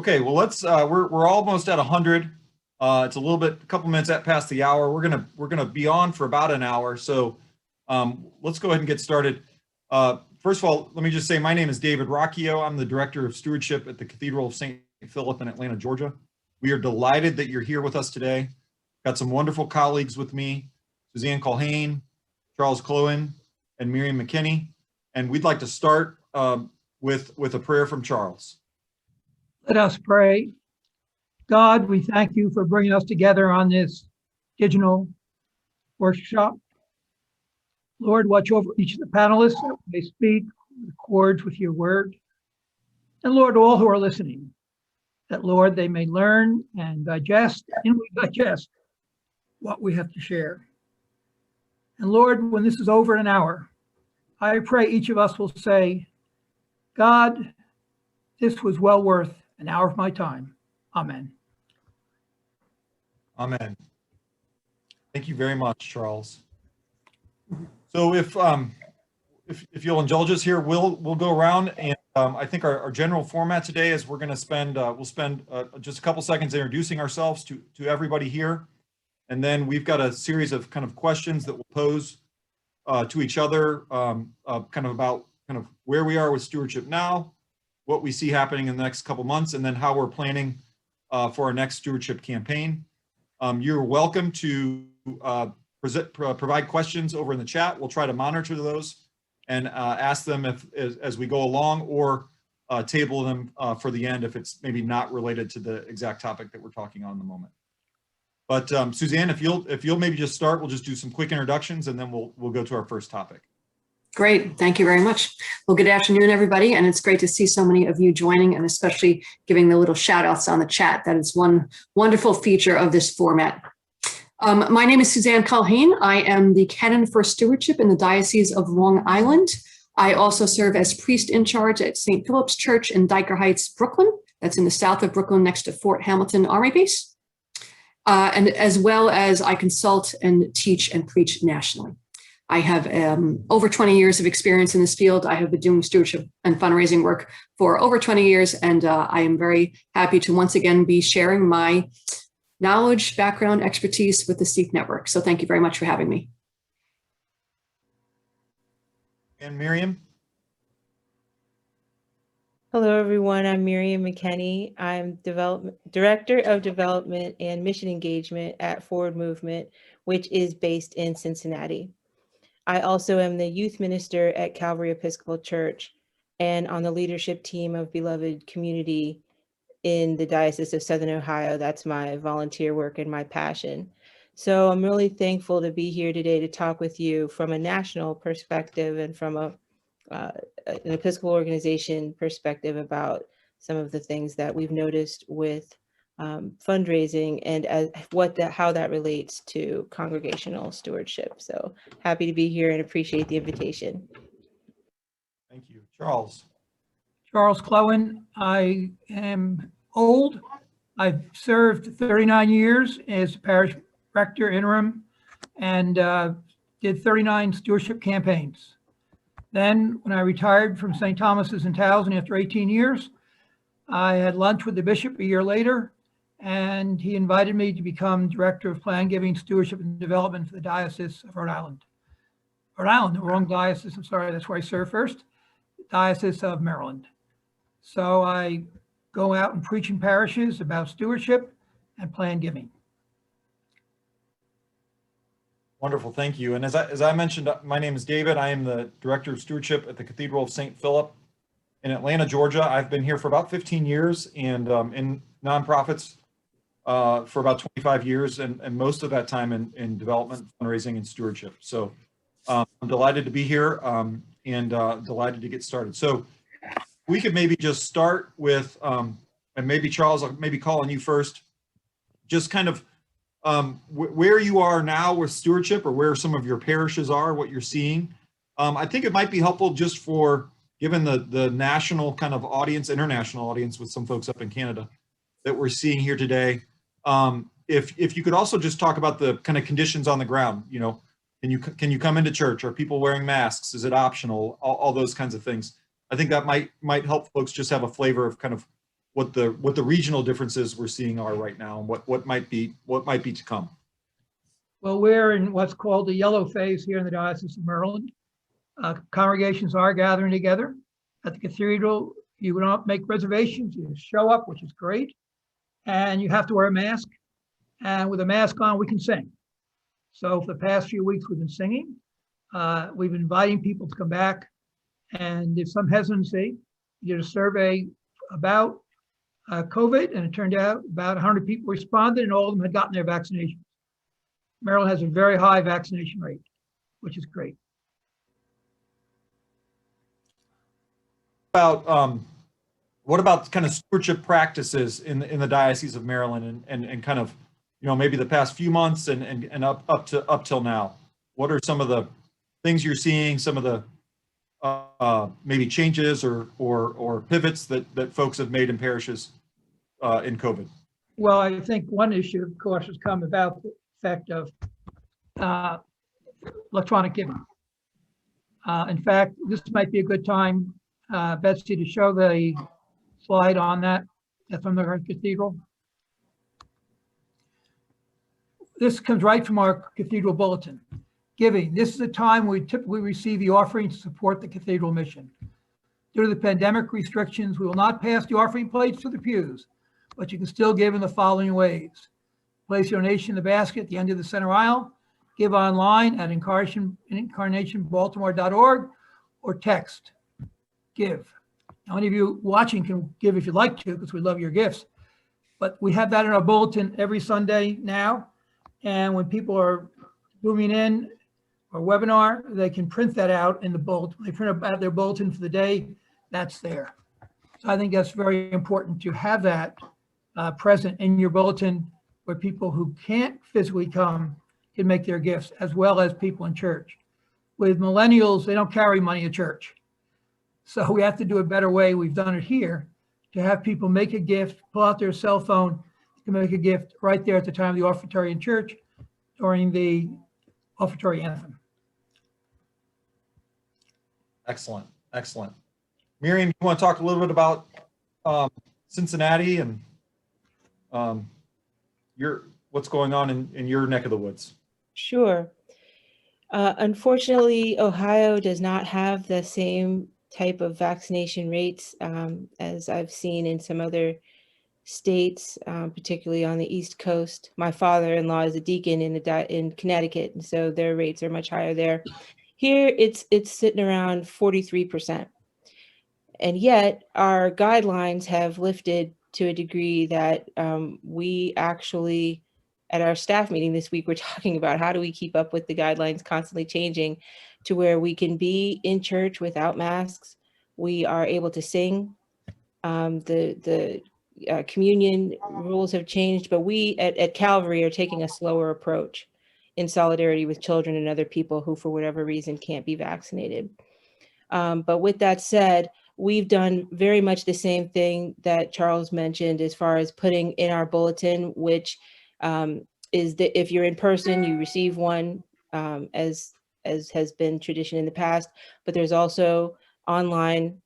Okay, well we're almost at 100. It's a couple minutes past the hour. We're gonna be on for about an hour. So let's go ahead and get started. First of all, let me just say my name is David Rocchio. I'm the Director of Stewardship at the Cathedral of St. Philip in Atlanta, Georgia. We are delighted that you're here with us today. Got some wonderful colleagues with me, Suzanne Culhane, Charles Clowen, and Miriam Mckenney. And we'd like to start with a prayer from Charles. Let us pray. God, we thank you for bringing us together on this digital workshop. Lord, watch over each of the panelists that they speak in accord with your word. And Lord, all who are listening, that Lord, they may learn and digest what we have to share. And Lord, when this is over in an hour, I pray each of us will say, God, this was well worth an hour of my time. Amen. Amen. Thank you very much, Charles. So if you'll indulge us here, we'll go around, and I think our general format today is we'll spend just a couple seconds introducing ourselves to everybody here, and then we've got a series of kind of questions that we'll pose to each other, kind of about where we are with stewardship now, what we see happening in the next couple months, and then how we're planning for our next stewardship campaign. You're welcome to provide questions over in the chat. We'll try to monitor those and ask them as we go along, or table them for the end if it's maybe not related to the exact topic that we're talking on in the moment. But Suzanne, if you'll maybe just start, we'll just do some quick introductions, and then we'll go to our first topic. Great, thank you very much. Well, good afternoon, everybody, and it's great to see so many of you joining, and especially giving the little shout outs on the chat. That is one wonderful feature of this format. My name is Suzanne Culhane. I am the Canon for Stewardship in the Diocese of Long Island. I also serve as priest in charge at St. Philip's Church in Dyker Heights, Brooklyn. That's in the south of Brooklyn next to Fort Hamilton Army Base. And as well as I consult and teach and preach nationally. I have over 20 years of experience in this field. I have been doing stewardship and fundraising work for over 20 years, and I am very happy to once again be sharing my knowledge, background, expertise with the Seek Network. So thank you very much for having me. And Miriam? Hello, everyone. I'm Miriam Mckenney. I'm Director of Development and Mission Engagement at Forward Movement, which is based in Cincinnati. I also am the youth minister at Calvary Episcopal Church and on the leadership team of Beloved Community in the Diocese of Southern Ohio. That's my volunteer work and my passion. So I'm really thankful to be here today to talk with you from a national perspective and from an Episcopal organization perspective about some of the things that we've noticed with fundraising and how that relates to congregational stewardship. So happy to be here and appreciate the invitation. Thank you. Charles. Charles Clowen. I am old. I've served 39 years as parish rector interim and did 39 stewardship campaigns. Then when I retired from St. Thomas's in Towson after 18 years, I had lunch with the bishop a year later, and he invited me to become Director of Plan Giving, Stewardship, and Development for the Diocese of Rhode Island. Rhode Island, the wrong diocese, I'm sorry, that's where I served first, Diocese of Maryland. So I go out and preach in parishes about stewardship and plan giving. Wonderful, thank you. And as I mentioned, my name is David. I am the Director of Stewardship at the Cathedral of St. Philip in Atlanta, Georgia. I've been here for about 15 years and in nonprofits for about 25 years, and most of that time in development, fundraising, and stewardship. So I'm delighted to be here and delighted to get started. So we could maybe just start with, and maybe Charles, I'll maybe call on you first, just kind of where you are now with stewardship, or where some of your parishes are, what you're seeing. I think it might be helpful just for, given the national kind of audience, international audience with some folks up in Canada that we're seeing here today. If you could also just talk about the kind of conditions on the ground, you know, can you come into church? Are people wearing masks? Is it optional? All those kinds of things. I think that might help folks just have a flavor of kind of what the regional differences we're seeing are right now, and what might be to come. Well, we're in what's called the yellow phase here in the Diocese of Maryland. Congregations are gathering together at the cathedral. You don't make reservations, you show up, which is great. And you have to wear a mask. And with a mask on, we can sing. So for the past few weeks, we've been singing. We've been inviting people to come back. And there's some hesitancy. You did a survey about COVID, and it turned out about 100 people responded, and all of them had gotten their vaccinations. Maryland has a very high vaccination rate, which is great. What about kind of stewardship practices in the Diocese of Maryland, and kind of, maybe the past few months and up till now? What are some of the things you're seeing, some of the maybe changes or pivots that folks have made in parishes in COVID? Well, I think one issue, of course, has come about the effect of electronic giving. In fact, this might be a good time, Betsy, to show the slide on that from the cathedral. This comes right from our cathedral bulletin. Giving. This is a time we typically receive the offering to support the cathedral mission. Due to the pandemic restrictions, we will not pass the offering plates to the pews, but you can still give in the following ways. Place your donation in the basket at the end of the center aisle, give online at incarnationbaltimore.org, or text give. Now, any of you watching can give if you'd like to, because we love your gifts. But we have that in our bulletin every Sunday now. And when people are zooming in or webinar, they can print that out in the bulletin. They print out their bulletin for the day, that's there. So I think that's very important to have that present in your bulletin, where people who can't physically come can make their gifts, as well as people in church. With millennials, they don't carry money to church. So we have to do a better way. We've done it here to have people make a gift, pull out their cell phone, to make a gift right there at the time of the offertory in church during the offertory anthem. Excellent, excellent. Miriam, you want to talk a little bit about Cincinnati and what's going on in your neck of the woods? Sure. Unfortunately, Ohio does not have the same type of vaccination rates as I've seen in some other states, particularly on the East Coast. My father-in-law is a deacon in Connecticut, and so their rates are much higher there. Here, it's sitting around 43%. And yet, our guidelines have lifted to a degree that we actually, at our staff meeting this week, we're talking about how do we keep up with the guidelines constantly changing to where we can be in church without masks. We are able to sing. The communion rules have changed, but we at Calvary are taking a slower approach in solidarity with children and other people who, for whatever reason, can't be vaccinated. But with that said, we've done very much the same thing that Charles mentioned as far as putting in our bulletin, which is that if you're in person, you receive one, as has been tradition in the past, but there's also online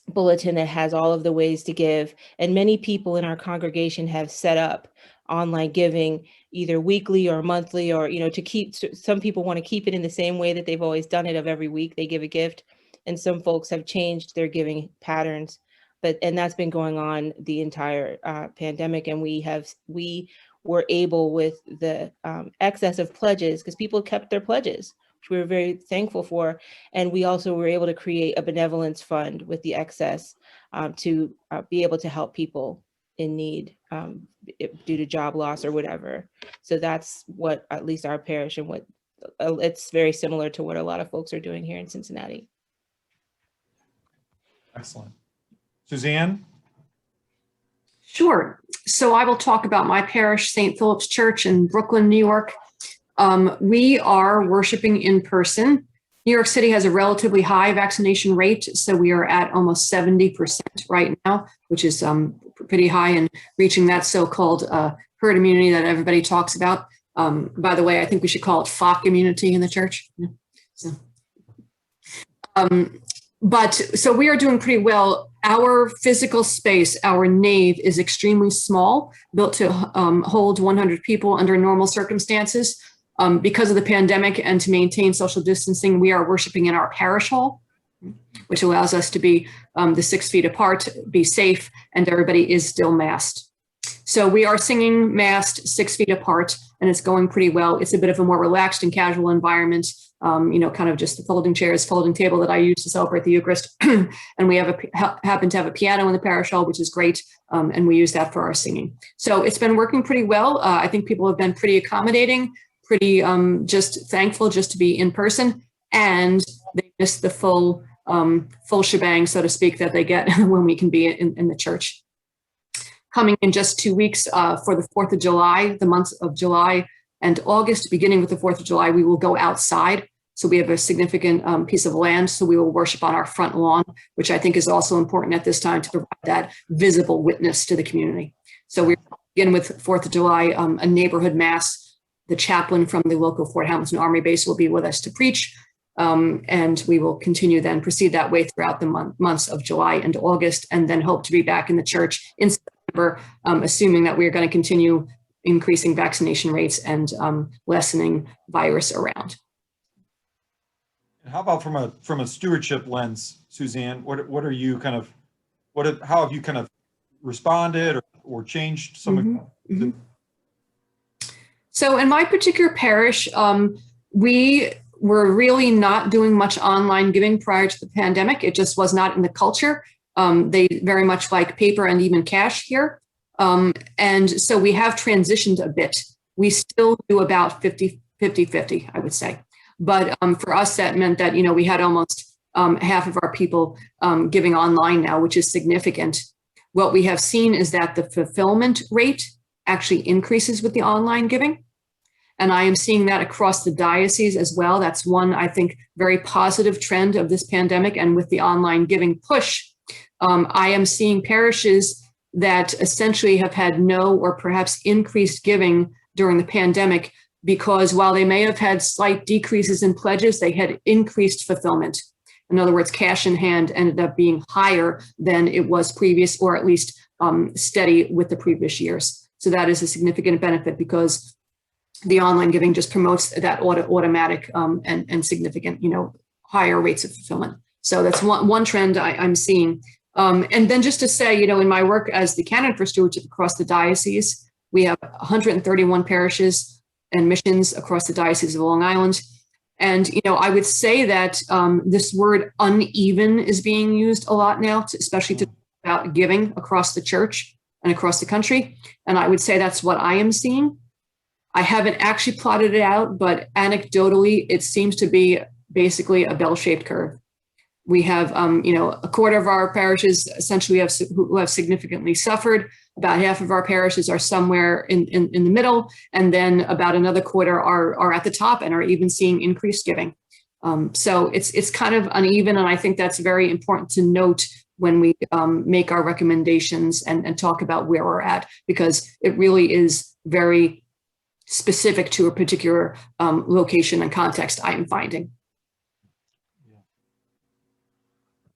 bulletin that has all of the ways to give. And many people in our congregation have set up online giving either weekly or monthly, or, to keep, some people want to keep it in the same way that they've always done it, of every week they give a gift. And some folks have changed their giving patterns, and that's been going on the entire pandemic. And we were able, with the excess of pledges, because people kept their pledges, which we were very thankful for. And we also were able to create a benevolence fund with the excess to be able to help people in need due to job loss or whatever. So that's what at least our parish, and what it's very similar to what a lot of folks are doing here in Cincinnati. Excellent. Suzanne? Sure. So I will talk about my parish, St. Philip's Church in Brooklyn, New York. We are worshiping in person. New York City has a relatively high vaccination rate, so we are at almost 70% right now, which is pretty high, and reaching that so-called herd immunity that everybody talks about. By the way, I think we should call it flock immunity in the church. So we are doing pretty well. Our physical space, our nave, is extremely small, built to hold 100 people under normal circumstances. Because of the pandemic and to maintain social distancing, we are worshiping in our parish hall, which allows us to be the 6 feet apart, be safe, and everybody is still masked. So we are singing masked 6 feet apart, and it's going pretty well. It's a bit of a more relaxed and casual environment, kind of just the folding chairs, folding table that I use to celebrate the Eucharist. And we happen to have a piano in the parish hall, which is great. And we use that for our singing. So it's been working pretty well. I think people have been pretty accommodating, pretty just thankful just to be in person. And they miss the full shebang, so to speak, that they get when we can be in the church. Coming in just 2 weeks for the 4th of July, the months of July and August, beginning with the 4th of July, we will go outside. So we have a significant piece of land. So we will worship on our front lawn, which I think is also important at this time to provide that visible witness to the community. So we begin with 4th of July, a neighborhood mass. The chaplain from the local Fort Hamilton Army base will be with us to preach. And we will continue then proceed that way throughout the months of July and August, and then hope to be back in the church in September, assuming that we are going to continue increasing vaccination rates and lessening virus around. And how about from a stewardship lens, Suzanne? What are you kind of how have you kind of responded or changed some of So in my particular parish, we were really not doing much online giving prior to the pandemic. It just was not in the culture. They very much like paper and even cash here. And so we have transitioned a bit. We still do about 50-50, I would say. But for us, that meant that, we had almost half of our people giving online now, which is significant. What we have seen is that the fulfillment rate actually increases with the online giving. And I am seeing that across the diocese as well. That's one, I think, very positive trend of this pandemic. And with the online giving push, I am seeing parishes that essentially have had no or perhaps increased giving during the pandemic, because while they may have had slight decreases in pledges, they had increased fulfillment. In other words, cash in hand ended up being higher than it was previous, or at least steady with the previous years. So that is a significant benefit, because the online giving just promotes that automatic and significant, higher rates of fulfillment. So that's one trend I'm seeing. And then just to say, in my work as the candidate for stewardship across the diocese, we have 131 parishes and missions across the Diocese of Long Island. And, I would say that this word uneven is being used a lot now, especially to talk about giving across the church and across the country. And I would say that's what I am seeing. I haven't actually plotted it out, but anecdotally, it seems to be basically a bell-shaped curve. We have, a quarter of our parishes essentially who have significantly suffered. About half of our parishes are somewhere in the middle, and then about another quarter are at the top and are even seeing increased giving. So it's kind of uneven, and I think that's very important to note when we make our recommendations and talk about where we're at, because it really is very specific to a particular location and context I am finding.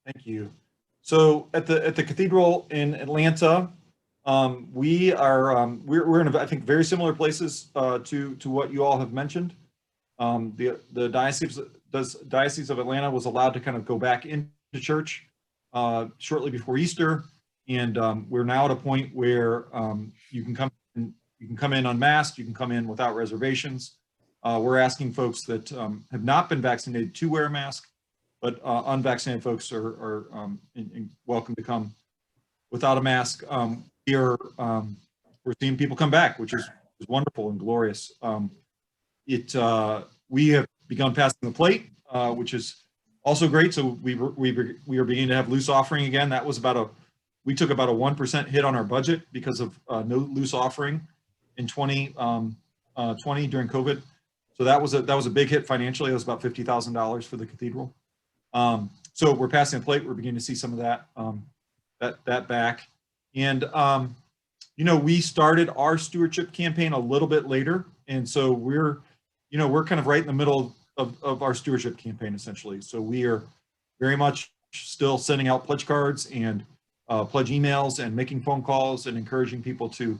Thank you. So at the cathedral in Atlanta, we're in, I think, very similar places to what you all have mentioned. The Diocese of Atlanta was allowed to kind of go back into church shortly before Easter, and we're now at a point where you can come in unmasked, you can come in without reservations. We're asking folks that have not been vaccinated to wear a mask, but unvaccinated folks are welcome to come without a mask. We're seeing people come back, which is wonderful and glorious. We have begun passing the plate, which is also great. So we are beginning to have loose offering again. That was we took about a 1% hit on our budget because of no loose offering in 2020 during COVID. So that was a big hit financially. It was about $50,000 for the cathedral. So we're passing the plate. We're beginning to see some of that back. And, we started our stewardship campaign a little bit later. And so we're kind of right in the middle of our stewardship campaign, essentially. So we are very much still sending out pledge cards and pledge emails and making phone calls and encouraging people to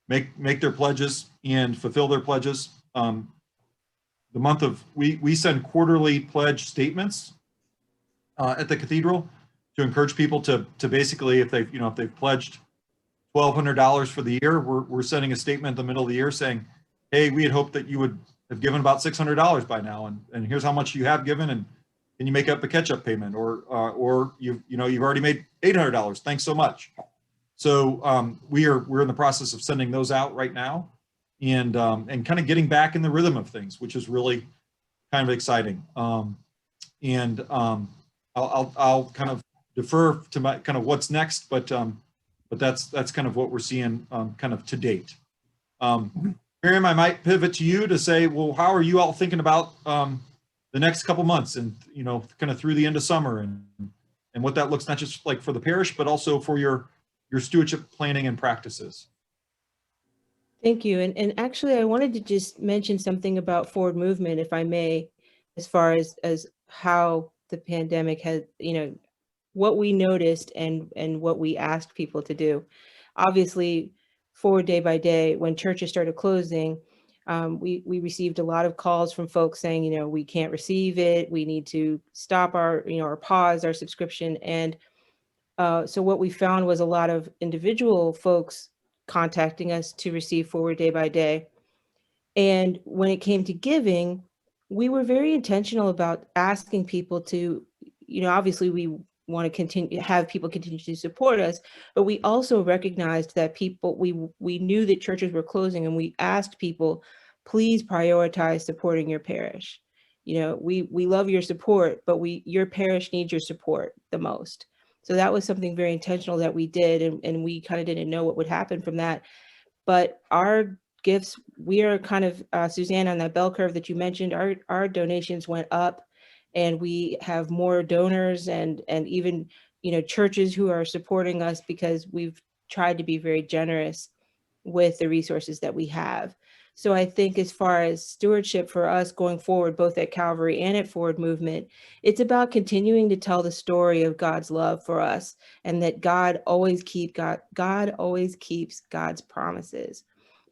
make their pledges and fulfill their pledges. The month of, we send quarterly pledge statements at the cathedral to encourage people to basically, if they've pledged $1,200 for the year, we're sending a statement in the middle of the year saying, hey, we had hoped that you would have given about $600 by now, and here's how much you have given, and can you make up a catch-up payment, or you've already made $800. Thanks so much. So we're in the process of sending those out right now, and kind of getting back in the rhythm of things, which is really kind of exciting. I'll kind of defer to my kind of what's next, but that's kind of what we're seeing kind of to date. Miriam, I might pivot to you to say, well, how are you all thinking about the next couple months, and kind of through the end of summer, and what that looks not just like for the parish, but also for your stewardship planning and practices. Thank you. And actually, I wanted to just mention something about forward movement, if I may, as far as how the pandemic has, what we noticed and what we asked people to do. Obviously, forward day by day, when churches started closing, we received a lot of calls from folks saying, we can't receive it. We need to stop or pause our subscription. And so what we found was a lot of individual folks contacting us to receive forward day by day. And when it came to giving, we were very intentional about asking people to, obviously we want to have people continue to support us, but we also recognized that we knew that churches were closing, and we asked people, please prioritize supporting your parish. We love your support, but your parish needs your support the most. So that was something very intentional that we did, and we kind of didn't know what would happen from that. But our gifts, we are kind of, Suzanne, on that bell curve that you mentioned, our donations went up, and we have more donors and even, churches who are supporting us, because we've tried to be very generous with the resources that we have. So I think as far as stewardship for us going forward, both at Calvary and at Forward Movement, it's about continuing to tell the story of God's love for us, and that God always keeps God's promises.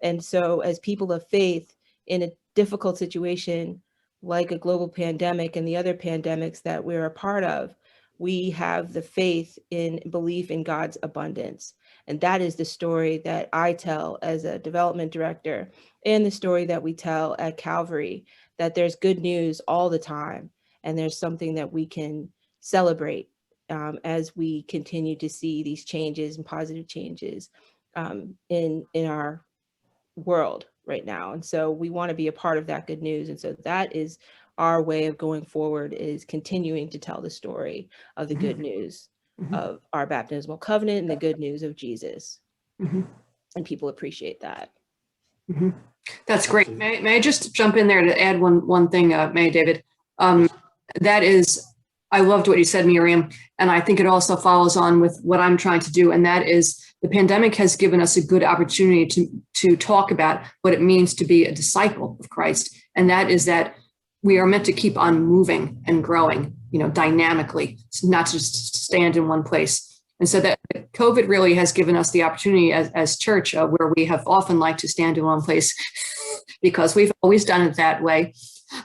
And so as people of faith in a difficult situation like a global pandemic and the other pandemics that we're a part of, we have the faith in belief in God's abundance. And that is the story that I tell as a development director, and the story that we tell at Calvary, that there's good news all the time, and there's something that we can celebrate as we continue to see these changes and positive changes in our world right now. And so we want to be a part of that good news. And so that is our way of going forward, is continuing to tell the story of the good news of our baptismal covenant and the good news of Jesus. And people appreciate that. That's great. May I just jump in there to add one thing, May, David? That is, I loved what you said, Miriam, and I think it also follows on with what I'm trying to do, and that is the pandemic has given us a good opportunity to talk about what it means to be a disciple of Christ, and that is that we are meant to keep on moving and growing, dynamically, not just stand in one place. And so that COVID really has given us the opportunity as church, where we have often liked to stand in one place because we've always done it that way.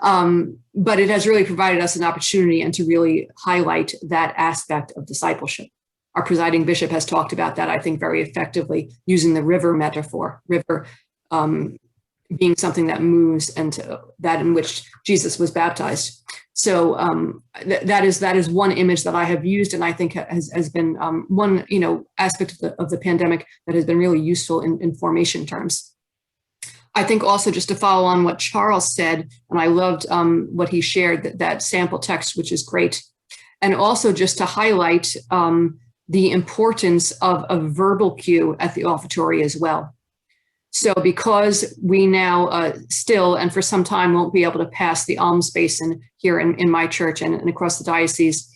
But it has really provided us an opportunity and to really highlight that aspect of discipleship. Our presiding bishop has talked about that, I think, very effectively, using the river metaphor, river being something that moves, and that in which Jesus was baptized. So that is one image that I have used, and I think has been one aspect of the pandemic that has been really useful in formation terms. I think also, just to follow on what Charles said, and I loved what he shared, that sample text, which is great, and also just to highlight the importance of a verbal cue at the offertory as well. So because we now still, and for some time, won't be able to pass the alms basin here in my church and across the diocese,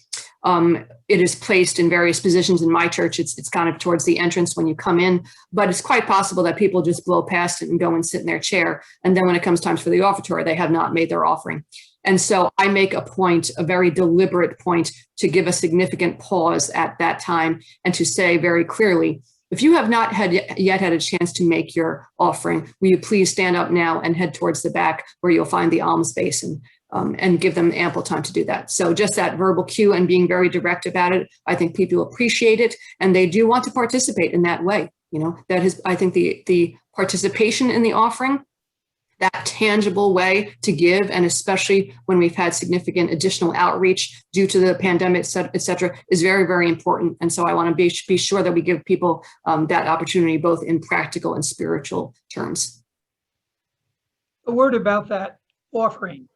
it is placed in various positions in my church. It's kind of towards the entrance when you come in, but it's quite possible that people just blow past it and go and sit in their chair. And then when it comes time for the offertory, they have not made their offering. And so I make a point, a very deliberate point, to give a significant pause at that time and to say very clearly, if you have not yet had a chance to make your offering, will you please stand up now and head towards the back where you'll find the alms basin, and give them ample time to do that. So just that verbal cue and being very direct about it, I think people appreciate it, and they do want to participate in that way. You know, that is, I think, the participation in the offering, that tangible way to give, and especially when we've had significant additional outreach due to the pandemic, et cetera, is very, very important. And so I want to be sure that we give people that opportunity, both in practical and spiritual terms. A word about that offering.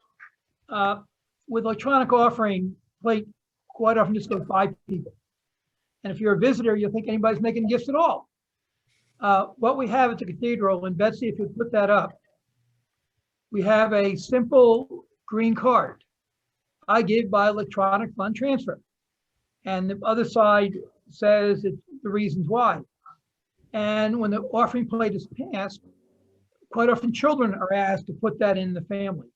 With electronic offering, plate quite often just goes 5 people. And if you're a visitor, you'll think anybody's making gifts at all. What we have at the cathedral, and Betsy, if you put that up, we have a simple green card. I give by electronic fund transfer. And the other side says it's the reasons why. And when the offering plate is passed, quite often children are asked to put that in the family.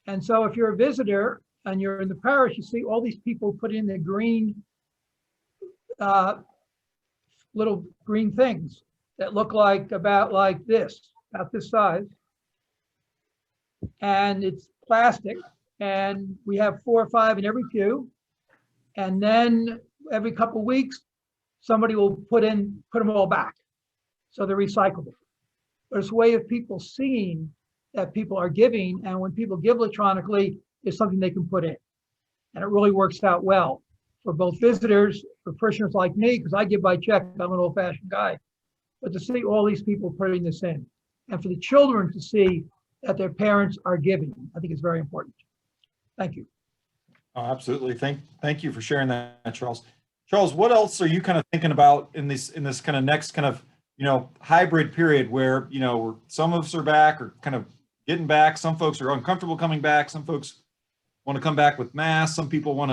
And so if you're a visitor and you're in the parish, you see all these people put in the green, little green things that look like about this size. And it's plastic, and we have 4 or 5 in every pew. And then every couple of weeks, somebody will put them all back. So they're recyclable. There's a way of people seeing that people are giving, and when people give electronically, it's something they can put in. And it really works out well for both visitors, for parishioners like me, because I give by check, I'm an old-fashioned guy, but to see all these people putting this in, and for the children to see that their parents are giving, I think it's very important. Thank you. Oh, absolutely. Thank you for sharing that, Charles. Charles, what else are you kind of thinking about in this kind of next kind of, you know, hybrid period where, you know, some of us are back or kind of getting back, some folks are uncomfortable coming back, some folks want to come back with masks, some people want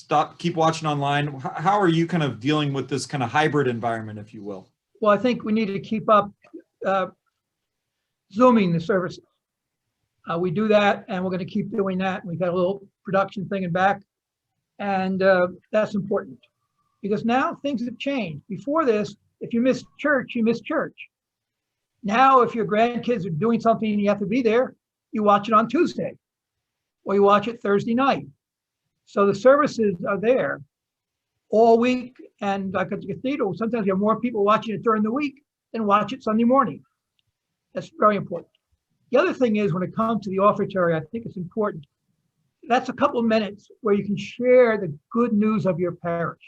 to keep watching online. How are you kind of dealing with this kind of hybrid environment, if you will? Well, I think we need to keep up Zooming the services. We do that, and we're going to keep doing that. We've got a little production thing in back, and that's important because now things have changed. Before this, if you missed church, you missed church. Now, if your grandkids are doing something and you have to be there, you watch it on Tuesday, or you watch it Thursday night. So the services are there all week, and like at the cathedral, sometimes you have more people watching it during the week than watch it Sunday morning. That's very important. The other thing is when it comes to the offertory, I think it's important. That's a couple of minutes where you can share the good news of your parish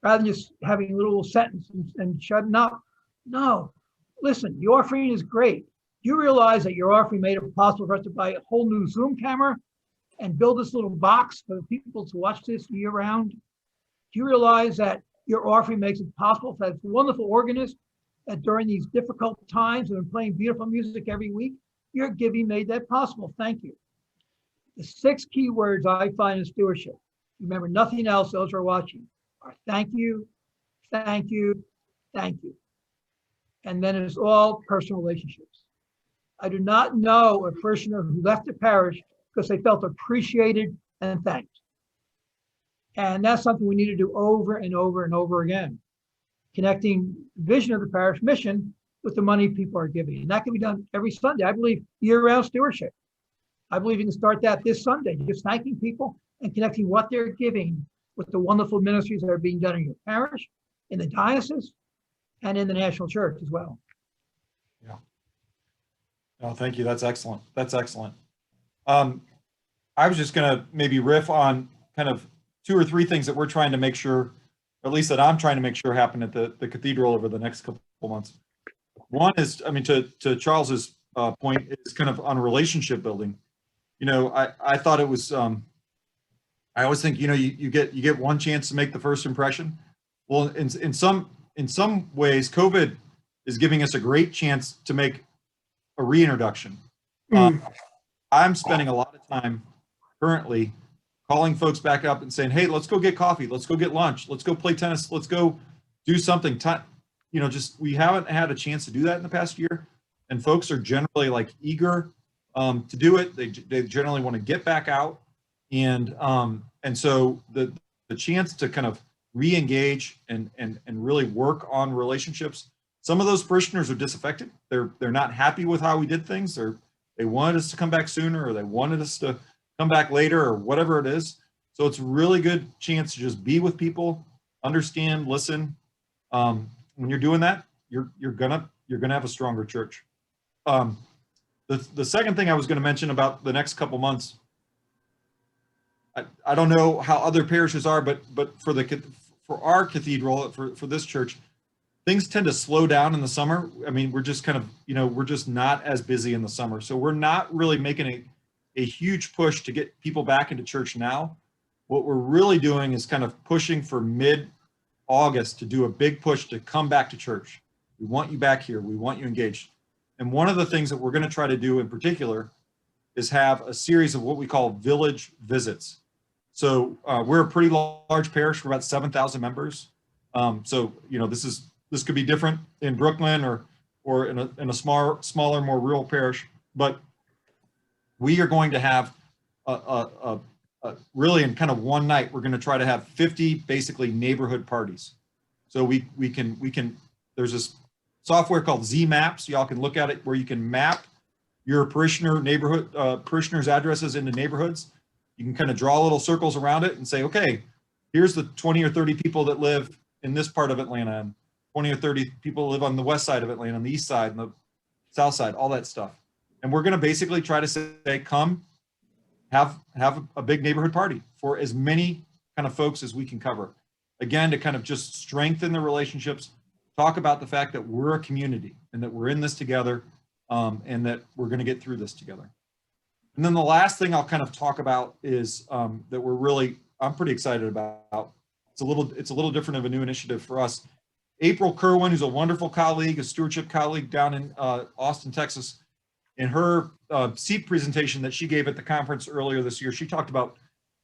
rather than just having a little sentence and shutting up. No, listen, the offering is great. You realize that your offering made it possible for us to buy a whole new Zoom camera and build this little box for people to watch this year round? Do you realize that your offering makes it possible for that wonderful organist that during these difficult times and playing beautiful music every week, your giving made that possible? Thank you. The 6 key words I find in stewardship, remember nothing else, those who are watching, are thank you, thank you, thank you. And then it's all personal relationships. I do not know a parishioner who left the parish because they felt appreciated and thanked. And that's something we need to do over and over and over again, connecting the vision of the parish mission with the money people are giving. And that can be done every Sunday. I believe year-round stewardship. I believe you can start that this Sunday, just thanking people and connecting what they're giving with the wonderful ministries that are being done in your parish, in the diocese, and in the national church as well. Yeah. Oh, thank you. That's excellent. That's excellent. I was just going to maybe riff on kind of 2 or 3 things that we're trying to make sure, or at least that I'm trying to make sure happen at the cathedral over the next couple months. One is, I mean, to Charles's point, is kind of on relationship building. You know, I thought it was, I always think, you know, you get one chance to make the first impression. Well, in some ways, COVID is giving us a great chance to make a reintroduction. I'm spending a lot of time currently calling folks back up and saying, hey, let's go get coffee. Let's go get lunch. Let's go play tennis. Let's go do something. You know, just, we haven't had a chance to do that in the past year. And folks are generally like eager to do it. They generally want to get back out, and so the chance to kind of re-engage and really work on relationships. Some of those parishioners are disaffected. They're not happy with how we did things, or they wanted us to come back sooner, or they wanted us to come back later, or whatever it is. So it's a really good chance to just be with people, understand, listen. When you're doing that, you're gonna have a stronger church. The second thing I was going to mention about the next couple months, I don't know how other parishes are, but for our cathedral, for this church, things tend to slow down in the summer. I mean, we're just kind of, we're just not as busy in the summer. So we're not really making a huge push to get people back into church now. What we're really doing is kind of pushing for mid-August to do a big push to come back to church. We want you back here. We want you engaged. And one of the things that we're going to try to do in particular is have a series of what we call village visits. So we're a pretty large parish. We're about 7,000 members. So, this could be different in Brooklyn or in a smaller, more rural parish. But we are going to have really in kind of one night, we're going to try to have 50 basically neighborhood parties. So we can there's this software called Z Maps. Y'all can look at it where you can map your parishioners' addresses into neighborhoods. You can kind of draw little circles around it and say, okay, here's the 20 or 30 people that live in this part of Atlanta, and 20 or 30 people live on the west side of Atlanta, on the east side and the south side, all that stuff. And we're going to basically try to say, come have a big neighborhood party for as many kind of folks as we can cover. Again, to kind of just strengthen the relationships, talk about the fact that we're a community and that we're in this together, and that we're going to get through this together. And then the last thing I'll kind of talk about is that I'm pretty excited about. It's a little different of a new initiative for us. April Kerwin, who's a wonderful colleague, a stewardship colleague down in Austin, Texas, in her seat presentation that she gave at the conference earlier this year, she talked about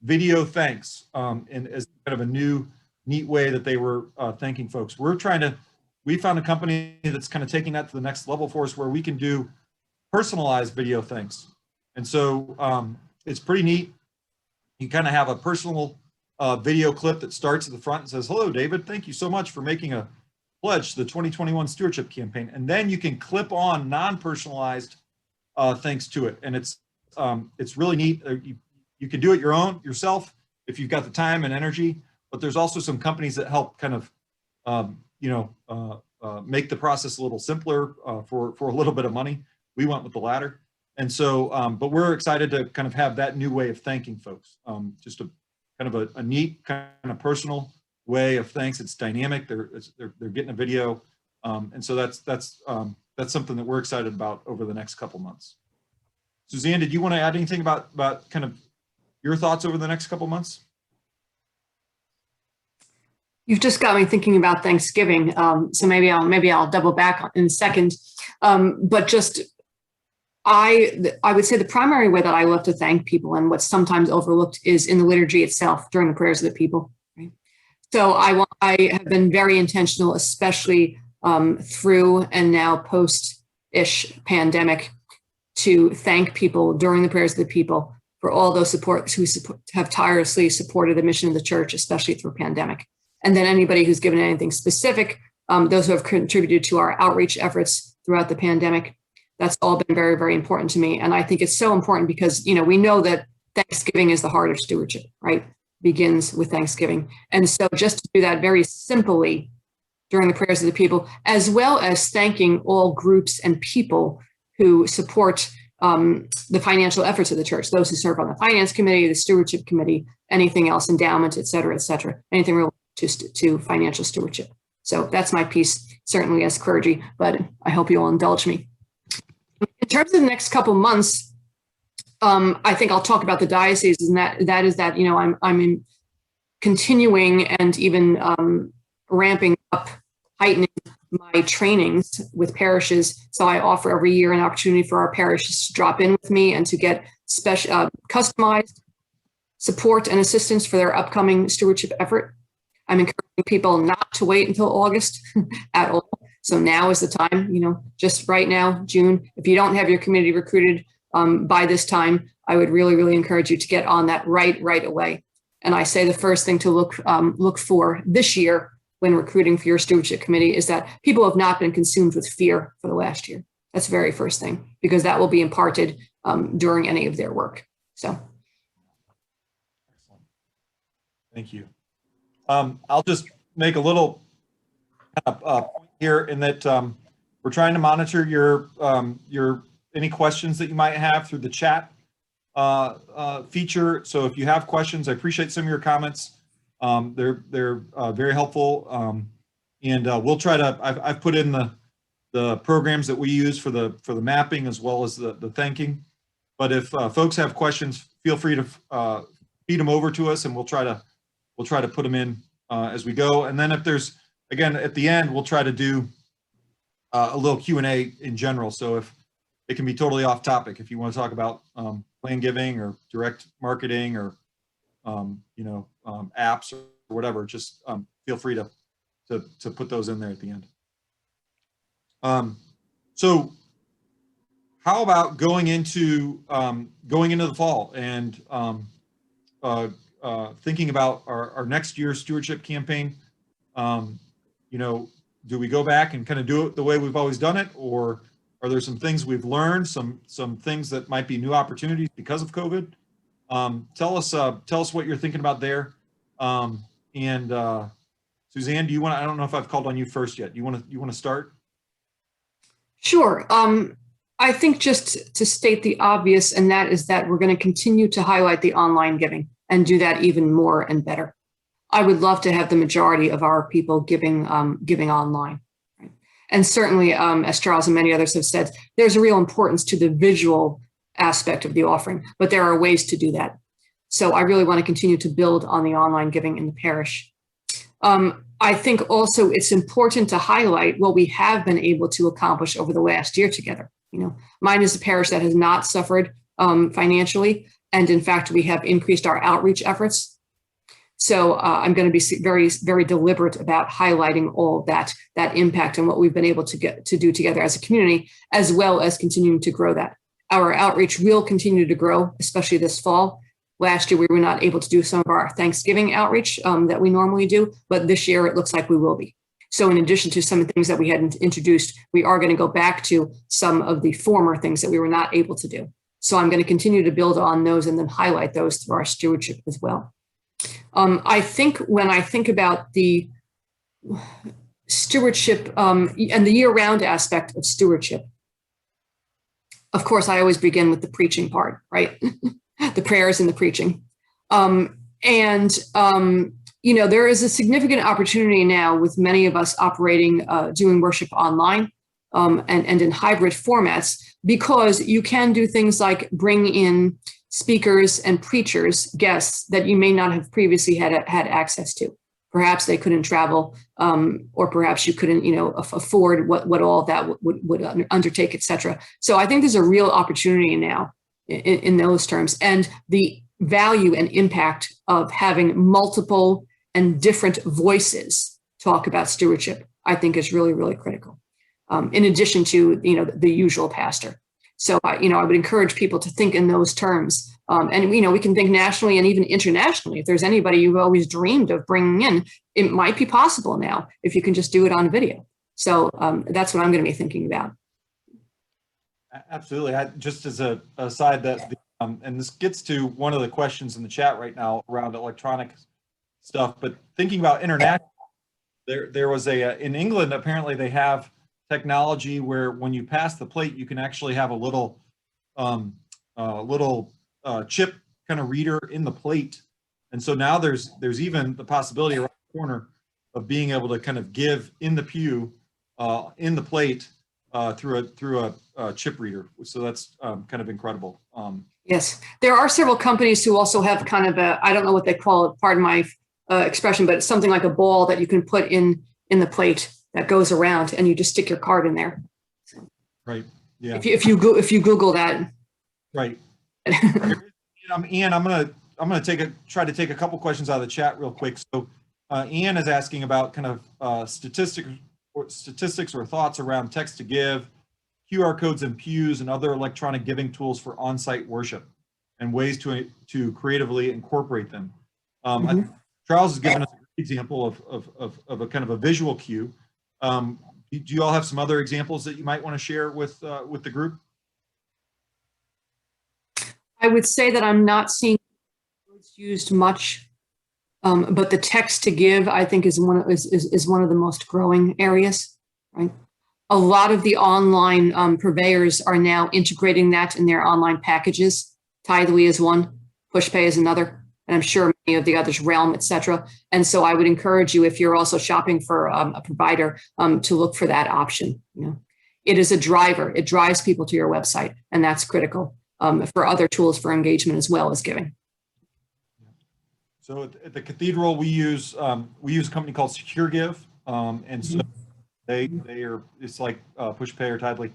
video thanks, and as kind of a new, neat way that they were thanking folks. We found a company that's kind of taking that to the next level for us, where we can do personalized video thanks. And so it's pretty neat. You kind of have a personal video clip that starts at the front and says, "Hello, David, thank you so much for making a pledge to the 2021 stewardship campaign." And then you can clip on non-personalized thanks to it. And it's really neat. You can do it yourself if you've got the time and energy, but there's also some companies that help kind of, make the process a little simpler for a little bit of money. We went with the latter. And so, but we're excited to kind of have that new way of thanking folks. Just a kind of a neat, kind of personal way of thanks. It's dynamic. They're getting a video, and so that's something that we're excited about over the next couple months. Suzanne, did you want to add anything about kind of your thoughts over the next couple months? You've just got me thinking about Thanksgiving, so maybe I'll double back in a second. But just I would say the primary way that I love to thank people, and what's sometimes overlooked, is in the liturgy itself during the prayers of the people. Right? So I have been very intentional, especially through and now post-ish pandemic, to thank people during the prayers of the people for all those who have tirelessly supported the mission of the church, especially through pandemic. And then anybody who's given anything specific, those who have contributed to our outreach efforts throughout the pandemic. That's all been very, very important to me. And I think it's so important because, we know that Thanksgiving is the heart of stewardship, right? Begins with Thanksgiving. And so just to do that very simply during the prayers of the people, as well as thanking all groups and people who support the financial efforts of the church, those who serve on the finance committee, the stewardship committee, anything else, endowment, et cetera, anything related to financial stewardship. So that's my piece, certainly as clergy, but I hope you will indulge me. In terms of the next couple months, I think I'll talk about the diocese, and that is that I'm continuing and even ramping up, heightening my trainings with parishes. So I offer every year an opportunity for our parishes to drop in with me and to get special customized support and assistance for their upcoming stewardship effort. I'm encouraging people not to wait until August at all. So now is the time, just right now, June. If you don't have your community recruited, by this time, I would really, really encourage you to get on that right away. And I say the first thing to look for this year when recruiting for your stewardship committee is that people have not been consumed with fear for the last year. That's the very first thing, because that will be imparted during any of their work. So. Excellent. Thank you. I'll just make a little point here in that we're trying to monitor your any questions that you might have through the chat feature. So if you have questions, I appreciate some of your comments. They're very helpful, and we'll try to. I've put in the programs that we use for the mapping as well as the thanking. But if folks have questions, feel free to feed them over to us, and we'll try to put them in as we go. And then if there's, again, at the end, we'll try to do a little Q&A in general. So if it can be totally off topic, if you want to talk about plan giving or direct marketing or apps or whatever, just feel free to put those in there at the end. So how about going into the fall and thinking about our next year's stewardship campaign? Do we go back and kind of do it the way we've always done it, or are there some things we've learned, some things that might be new opportunities because of COVID? Tell us what you're thinking about there. And Suzanne, do you want to? I don't know if I've called on you first yet. You want to start? Sure. I think just to state the obvious, and that is that we're going to continue to highlight the online giving and do that even more and better. I would love to have the majority of our people giving online. Right? And certainly, as Charles and many others have said, there's a real importance to the visual aspect of the offering, but there are ways to do that. So I really want to continue to build on the online giving in the parish. I think also it's important to highlight what we have been able to accomplish over the last year together. Mine is a parish that has not suffered financially, and in fact, we have increased our outreach efforts. So I'm going to be very, very deliberate about highlighting all of that impact and what we've been able to do together as a community, as well as continuing to grow that. Our outreach will continue to grow, especially this fall. Last year, we were not able to do some of our Thanksgiving outreach that we normally do, but this year it looks like we will be. So in addition to some of the things that we had introduced, we are going to go back to some of the former things that we were not able to do. So I'm going to continue to build on those and then highlight those through our stewardship as well. I think when I think about the stewardship and the year-round aspect of stewardship, of course, I always begin with the preaching part, right? The prayers and the preaching. There is a significant opportunity now with many of us operating, doing worship online and in hybrid formats, because you can do things like bring in speakers and preachers, guests that you may not have previously had access to. Perhaps they couldn't travel, or perhaps you couldn't, afford what all of that would undertake, et cetera. So I think there's a real opportunity now in those terms, and the value and impact of having multiple and different voices talk about stewardship, I think is really, really critical. In addition to, the usual pastor. So, I would encourage people to think in those terms. And, we can think nationally and even internationally. If there's anybody you've always dreamed of bringing in, it might be possible now if you can just do it on video. So that's what I'm going to be thinking about. Absolutely. Just as a aside, that and this gets to one of the questions in the chat right now around electronic stuff, but thinking about international, there was in England, apparently they have technology where when you pass the plate, you can actually have a little chip kind of reader in the plate. And so now there's even the possibility around the corner of being able to kind of give in the pew, in the plate, through a chip reader. So that's kind of incredible. Yes, there are several companies who also have kind of I don't know what they call it, pardon my expression, but it's something like a ball that you can put in the plate that goes around, and you just stick your card in there. So, right. Yeah. If you Google that. Right. Ian, I'm gonna try to take a couple questions out of the chat real quick. So Ian is asking about kind of statistics or thoughts around text to give, QR codes in pews and other electronic giving tools for on-site worship and ways to creatively incorporate them. I think Charles has given us an example of a kind of a visual cue. Do you all have some other examples that you might want to share with the group? I would say that I'm not seeing words used much, but the text to give, I think, is one of the most growing areas, right? A lot of the online purveyors are now integrating that in their online packages. Tithely is one, PushPay is another, and I'm sure many of the others, Realm, et cetera. And so I would encourage you, if you're also shopping for a provider, to look for that option. You know, it is a driver. It drives people to your website, and that's critical for other tools for engagement as well as giving. So at the Cathedral, we use a company called SecureGive, and so they are, it's like PushPay or Tithely,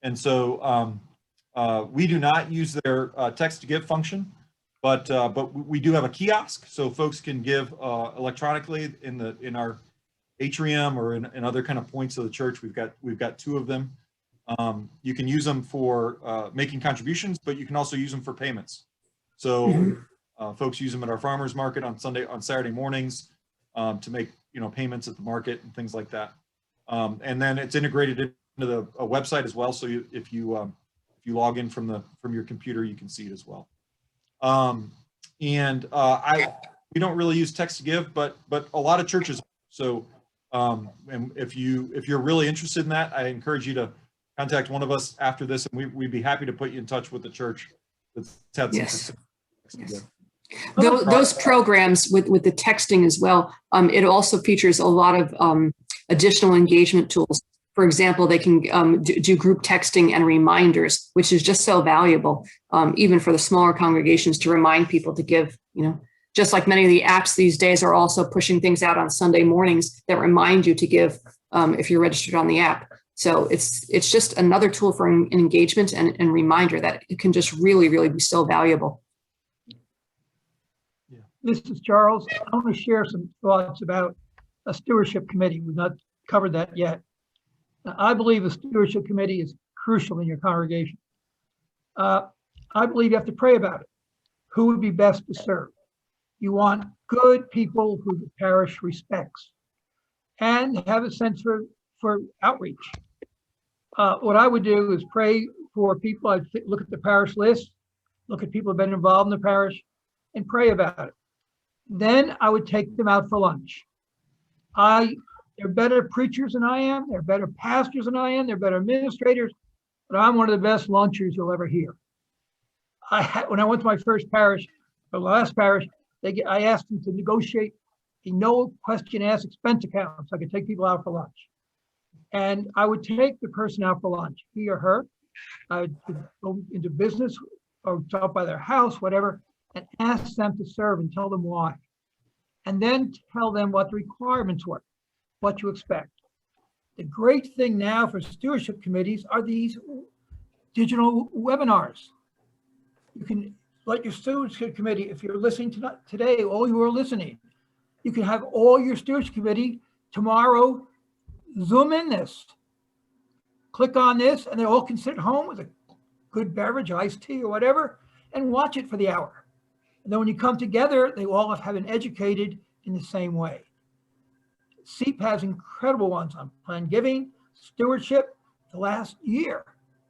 and so we do not use their text to give function, but we do have a kiosk, so folks can give electronically in our atrium or in other kind of points of the church. We've got 2 of them. You can use them for making contributions, but you can also use them for payments. So folks use them at our farmers market on Saturday mornings to make payments at the market and things like that. And then it's integrated into a website as well. So if you log in from your computer, you can see it as well. We don't really use text to give, but a lot of churches. So and if you're really interested in that, I encourage you to contact one of us after this, and we'd be happy to put you in touch with the church that's had some Yes. success. Those programs with the texting as well, it also features a lot of additional engagement tools. For example, they can do group texting and reminders, which is just so valuable, even for the smaller congregations, to remind people to give. Just like many of the apps these days are also pushing things out on Sunday mornings that remind you to give if you're registered on the app. So it's just another tool for an engagement and reminder that it can just really, really be so valuable. This is Charles. I want to share some thoughts about a stewardship committee. We've not covered that yet. I believe a stewardship committee is crucial in your congregation. I believe you have to pray about it. Who would be best to serve? You want good people who the parish respects and have a sense for outreach. What I would do is pray for people. I'd look at the parish list, look at people who've been involved in the parish, and pray about it. Then I would take them out for lunch. They're better preachers than I am. They're better pastors than I am. They're better administrators, but I'm one of the best lunchers you'll ever hear. When I went to my first parish, or last parish, I asked them to negotiate a no question asked expense account so I could take people out for lunch. And I would take the person out for lunch, he or her. I would go into business or stop by their house, whatever, and ask them to serve and tell them why. And then tell them what the requirements were, what you expect. The great thing now for stewardship committees are these digital webinars. You can let your stewardship committee, if you're listening to today, all you are listening, you can have all your stewardship committee tomorrow Zoom in this. Click on this, and they all can sit at home with a good beverage, iced tea or whatever, and watch it for the hour. And then when you come together, they all have been educated in the same way. SEEP has incredible ones on planned giving, stewardship, the last year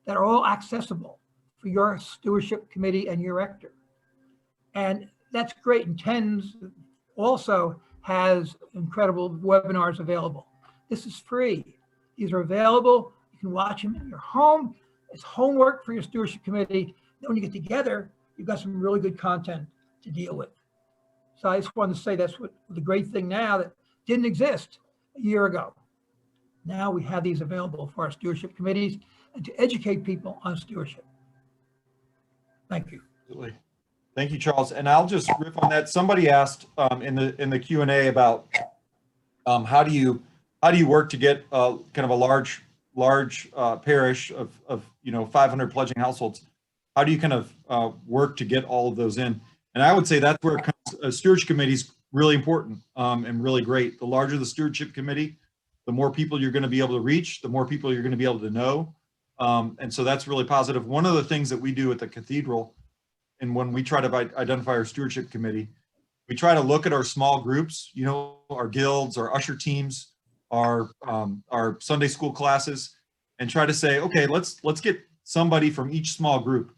that are all accessible for your stewardship committee and your rector. And that's great. And TENS also has incredible webinars available. This is free. These are available. You can watch them in your home. It's homework for your stewardship committee. Then when you get together, you've got some really good content to deal with. So I just wanted to say that's what the great thing now that didn't exist a year ago. Now we have these available for our stewardship committees and to educate people on stewardship. Thank you. Absolutely. Thank you, Charles. And I'll just riff on that. Somebody asked in the Q&A about how do you work to get kind of a large parish of 500 pledging households. How do you kind of work to get all of those in? And I would say that's where a stewardship committee is really important and really great. The larger the stewardship committee, the more people you're going to be able to reach, the more people you're going to be able to know. And so that's really positive. One of the things that we do at the cathedral, and when we try to identify our stewardship committee, we try to look at our small groups, you know, our guilds, our usher teams, our Sunday school classes, and try to say, okay, let's get somebody from each small group.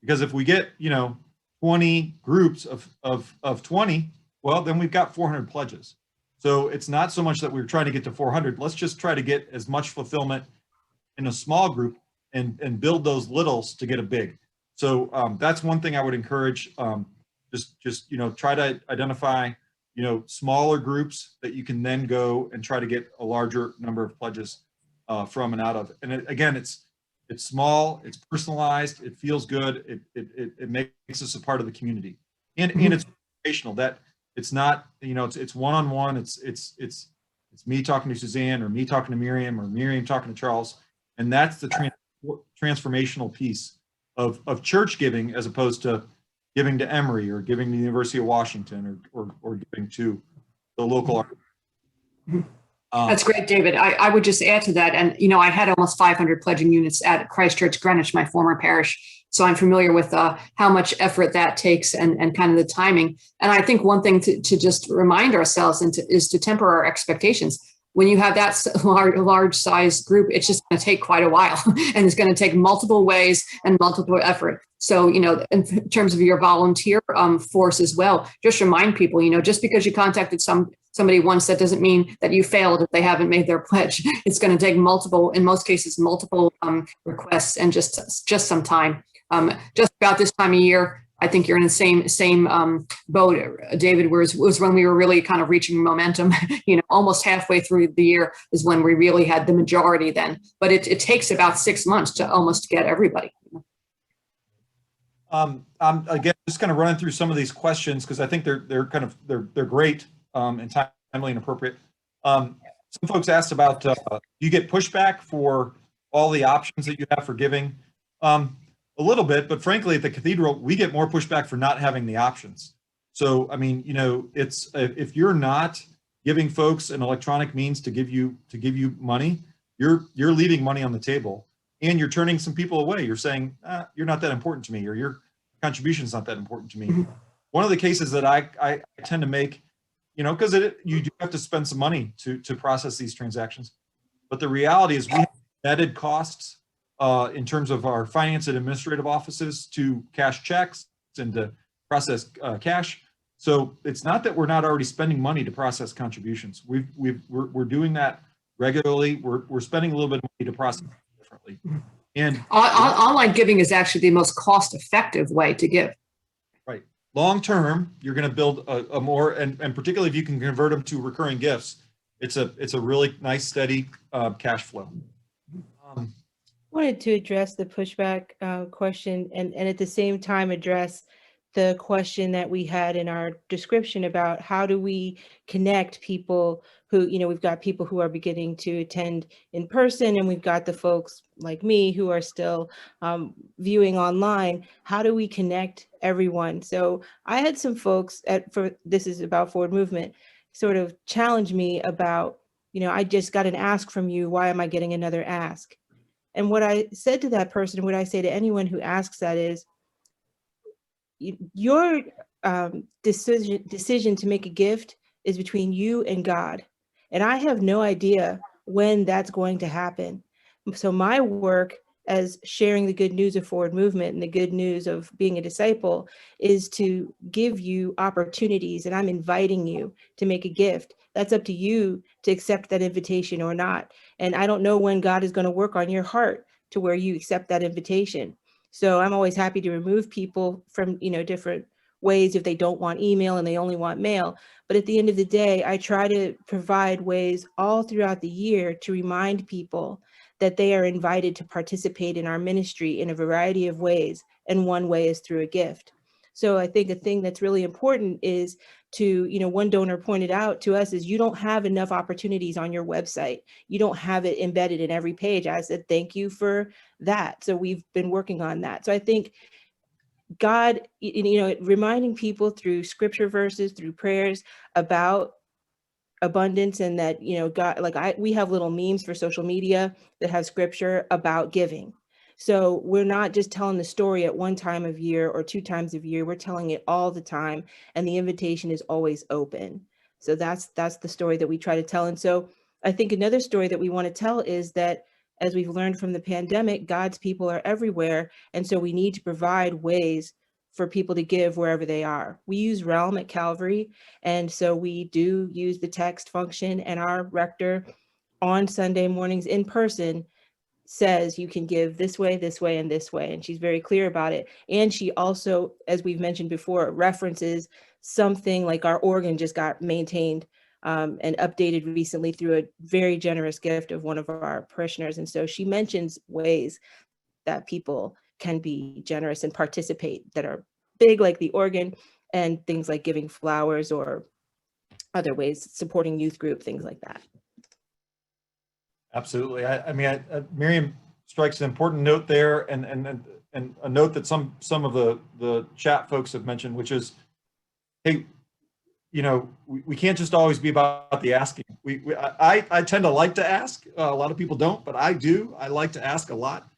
Because if we get, you know, 20 groups of 20, well, then we've got 400 pledges. So it's not so much that we're trying to get to 400. Let's just try to get as much fulfillment in a small group and build those littles to get a big. So that's one thing I would encourage. Just you know, try to identify, you know, smaller groups that you can then go and try to get a larger number of pledges from and out of. And again, it's small, it's personalized, it feels good, it makes us a part of the community, and it's educational. That it's not, you know, it's one-on-one. It's me talking to Suzanne, or me talking to Miriam, or Miriam talking to Charles, and that's the transformational piece of church giving, as opposed to giving to Emory or giving to the University of Washington or giving to the local. That's great, David. I would just add to that. And, you know, I had almost 500 pledging units at Christ Church Greenwich, my former parish. So I'm familiar with how much effort that takes and kind of the timing. And I think one thing to just remind ourselves is to temper our expectations. When you have that large size group, it's just going to take quite a while, and it's going to take multiple ways and multiple effort. So, you know, in terms of your volunteer force as well, just remind people, you know, just because you contacted somebody once, that doesn't mean that you failed if they haven't made their pledge. It's going to take multiple, in most cases, multiple requests and just some time. Just about this time of year, I think you're in the same boat, David, was when we were really kind of reaching momentum. You know, almost halfway through the year is when we really had the majority then. But it takes about 6 months to almost get everybody. I'm again just kind of running through some of these questions because I think they're great and timely and appropriate. Some folks asked about do you get pushback for all the options that you have for giving? A little bit, but frankly, at the cathedral, we get more pushback for not having the options. So, I mean, you know, it's if you're not giving folks an electronic means to give you money, you're leaving money on the table, and you're turning some people away. You're saying you're not that important to me, or your contribution's not that important to me. Mm-hmm. One of the cases that I tend to make, you know, because you do have to spend some money to process these transactions, but the reality is we have netted costs in terms of our finance and administrative offices to cash checks and to process cash. So it's not that we're not already spending money to process contributions. We're doing that regularly. We're spending a little bit of money to process differently. And online giving is actually the most cost-effective way to give. Right. Long term, you're going to build a more, and particularly if you can convert them to recurring gifts, it's a really nice, steady cash flow. Wanted to address the pushback question and at the same time address the question that we had in our description about how do we connect people who, you know, we've got people who are beginning to attend in person, and we've got the folks like me who are still viewing online. How do we connect everyone? So I had some folks this is about Forward Movement, sort of challenge me about, you know, I just got an ask from you. Why am I getting another ask? And what I said to that person, what I say to anyone who asks that is, your decision to make a gift is between you and God. And I have no idea when that's going to happen. So my work as sharing the good news of Forward Movement and the good news of being a disciple is to give you opportunities, and I'm inviting you to make a gift. That's up to you to accept that invitation or not. And I don't know when God is going to work on your heart to where you accept that invitation. So I'm always happy to remove people from, you know, different ways if they don't want email and they only want mail. But at the end of the day, I try to provide ways all throughout the year to remind people that they are invited to participate in our ministry in a variety of ways. And one way is through a gift. So I think a thing that's really important is to, you know, one donor pointed out to us is you don't have enough opportunities on your website. You don't have it embedded in every page. I said, thank you for that. So we've been working on that. So I think God, you know, reminding people through scripture verses, through prayers about abundance, and that, God, we have little memes for social media that have scripture about giving. So we're not just telling the story at one time of year or 2 times of year, we're telling it all the time, and the invitation is always open. So that's the story that we try to tell. And so I think another story that we want to tell is that, as we've learned from the pandemic, God's people are everywhere. And so we need to provide ways for people to give wherever they are. We use Realm at Calvary. And so we do use the text function, and our rector on Sunday mornings in person says you can give this way, and this way. And she's very clear about it. And she also, as we've mentioned before, references something like our organ just got maintained and updated recently through a very generous gift of one of our parishioners. And so she mentions ways that people can be generous and participate that are big, like the organ, and things like giving flowers or other ways, supporting youth group, things like that. Absolutely. Miriam strikes an important note there, and a note that some of the chat folks have mentioned, which is, hey, we can't just always be about the asking. I tend to like to ask. A lot of people don't, but I do. I like to ask a lot.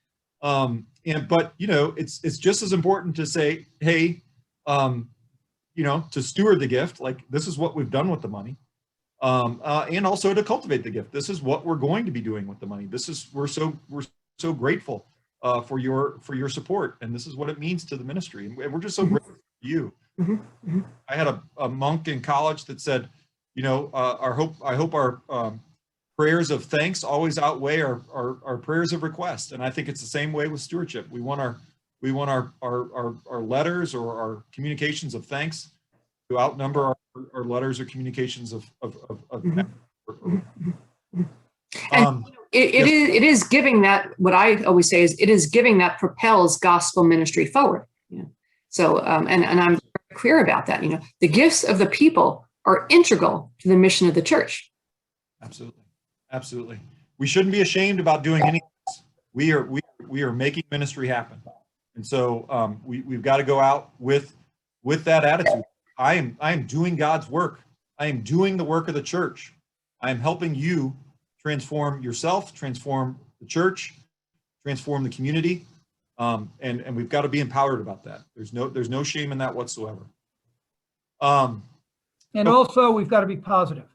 But it's just as important to say, hey, to steward the gift, like this is what we've done with the money. And also to cultivate the gift. This is what we're going to be doing with the money. We're so grateful for your support, and this is what it means to the ministry, and we're just so grateful for you. I had a monk in college that said, I hope our prayers of thanks always outweigh our prayers of request, and I think it's the same way with stewardship. We want our letters or our communications of thanks to outnumber our letters or communications of it is giving that, what I always say is, it is giving that propels gospel ministry forward. So and I'm very clear about that. The gifts of the people are integral to the mission of the church. Absolutely. We shouldn't be ashamed about doing any of this. We are making ministry happen, and so we've got to go out with that attitude. I am doing God's work. I am doing the work of the church. I am helping you transform yourself, transform the church, transform the community, and we've got to be empowered about that. There's no shame in that whatsoever. And also, we've got to be positive.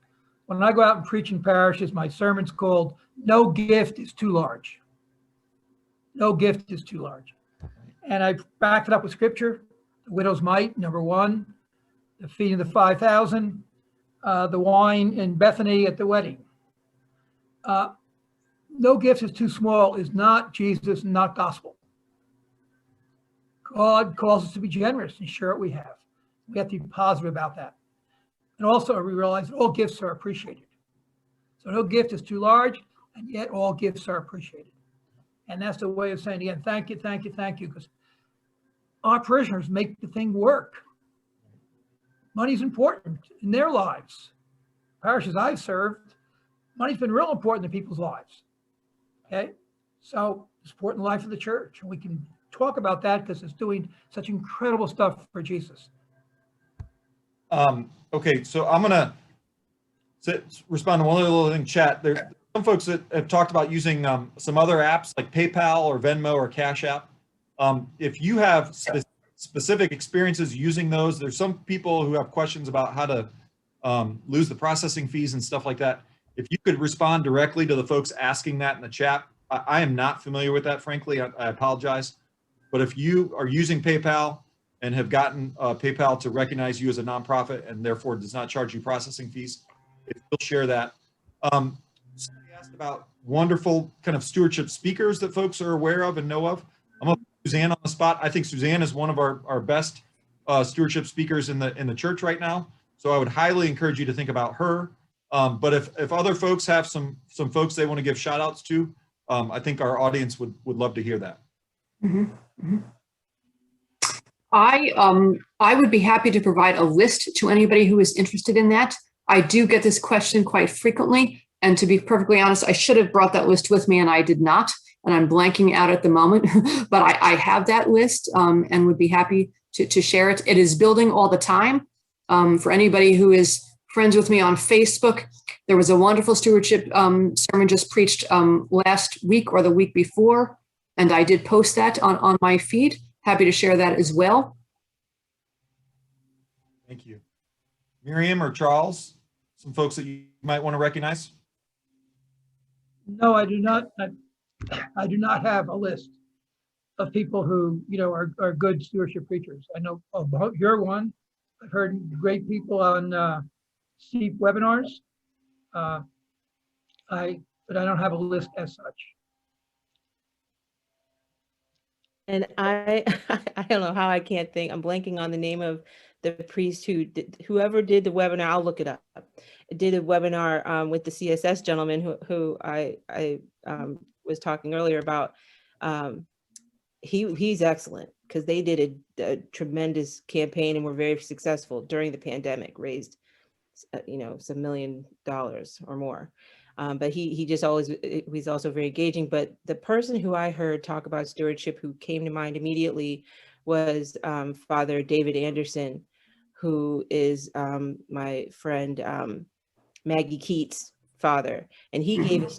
When I go out and preach in parishes, my sermon's called "No Gift is Too Large." No gift is too large, and I backed it up with scripture. The widow's mite, number 1. The feeding of the 5,000, the wine in Bethany at the wedding. No gift is too small is not Jesus, not gospel. God calls us to be generous, and sure we have. We have to be positive about that. And also we realize that all gifts are appreciated. So no gift is too large, and yet all gifts are appreciated. And that's the way of saying, again, thank you, because our parishioners make the thing work. Money's important in their lives. Parishes I've served, money's been real important in people's lives. Okay, so it's important in the life of the church, and we can talk about that because it's doing such incredible stuff for Jesus. Okay, so I'm gonna respond to one little thing in chat. There's some folks that have talked about using some other apps like PayPal or Venmo or Cash App. If you have specific experiences using those, there's some people who have questions about how to lose the processing fees and stuff like that. If you could respond directly to the folks asking that in the chat. I am not familiar with that, frankly. I apologize. But if you are using PayPal and have gotten PayPal to recognize you as a nonprofit and therefore does not charge you processing fees, if you'll share that. Somebody asked about wonderful kind of stewardship speakers that folks are aware of and know of. I'm going to put Suzanne on the spot. I think Suzanne is one of our best stewardship speakers in the church right now. So I would highly encourage you to think about her. But if other folks have some folks they want to give shout outs to, I think our audience would love to hear that. I would be happy to provide a list to anybody who is interested in that. I do get this question quite frequently, and to be perfectly honest, I should have brought that list with me and I did not, and I'm blanking out at the moment, but I have that list and would be happy to share it. It is building all the time. For anybody who is friends with me on Facebook, There was a wonderful stewardship sermon just preached last week or the week before, and I did post that on my feed. Happy to share that as well. Thank you. Miriam or Charles, some folks that you might want to recognize? No, I do not. I do not have a list of people who, are good stewardship preachers. I know you're one. I've heard great people on Steve webinars. But I don't have a list as such. And I don't know how I can't think. I'm blanking on the name of the priest whoever did the webinar. I'll look it up. Did a webinar with the CSS gentleman who I was talking earlier about. He's excellent because they did a tremendous campaign and were very successful during the pandemic. Raised some $1 million or more. But he's also very engaging. But the person who I heard talk about stewardship who came to mind immediately was Father David Anderson, who is my friend Maggie Keats' father. And he gave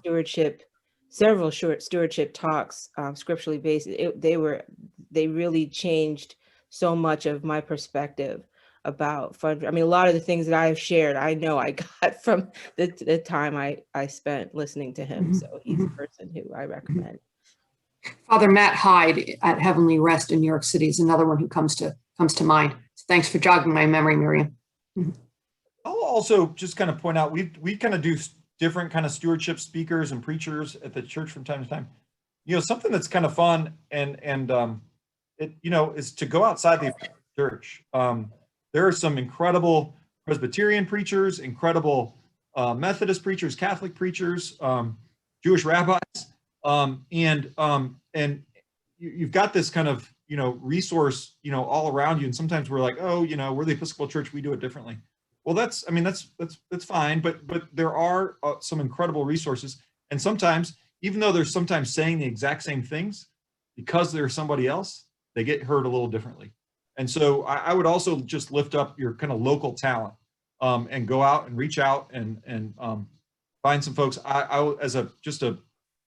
several short stewardship talks, scripturally based. They really changed so much of my perspective about fundraising. I mean, a lot of the things that I've shared, I know I got from the time I spent listening to him. So he's a person who I recommend. Father Matt Hyde at Heavenly Rest in New York City is another one who comes to mind. So thanks for jogging my memory, Miriam. I'll also just kind of point out, we kind of do different kind of stewardship speakers and preachers at the church from time to time. Something that's kind of fun and it is to go outside the church. There are some incredible Presbyterian preachers, incredible Methodist preachers, Catholic preachers, Jewish rabbis, and you've got this kind of resource all around you. And sometimes we're like, oh, we're the Episcopal Church, we do it differently. Well, that's fine, but there are some incredible resources, and sometimes, even though they're sometimes saying the exact same things, because they're somebody else, they get heard a little differently. And so I would also just lift up your kind of local talent and go out and reach out and find some folks. As just a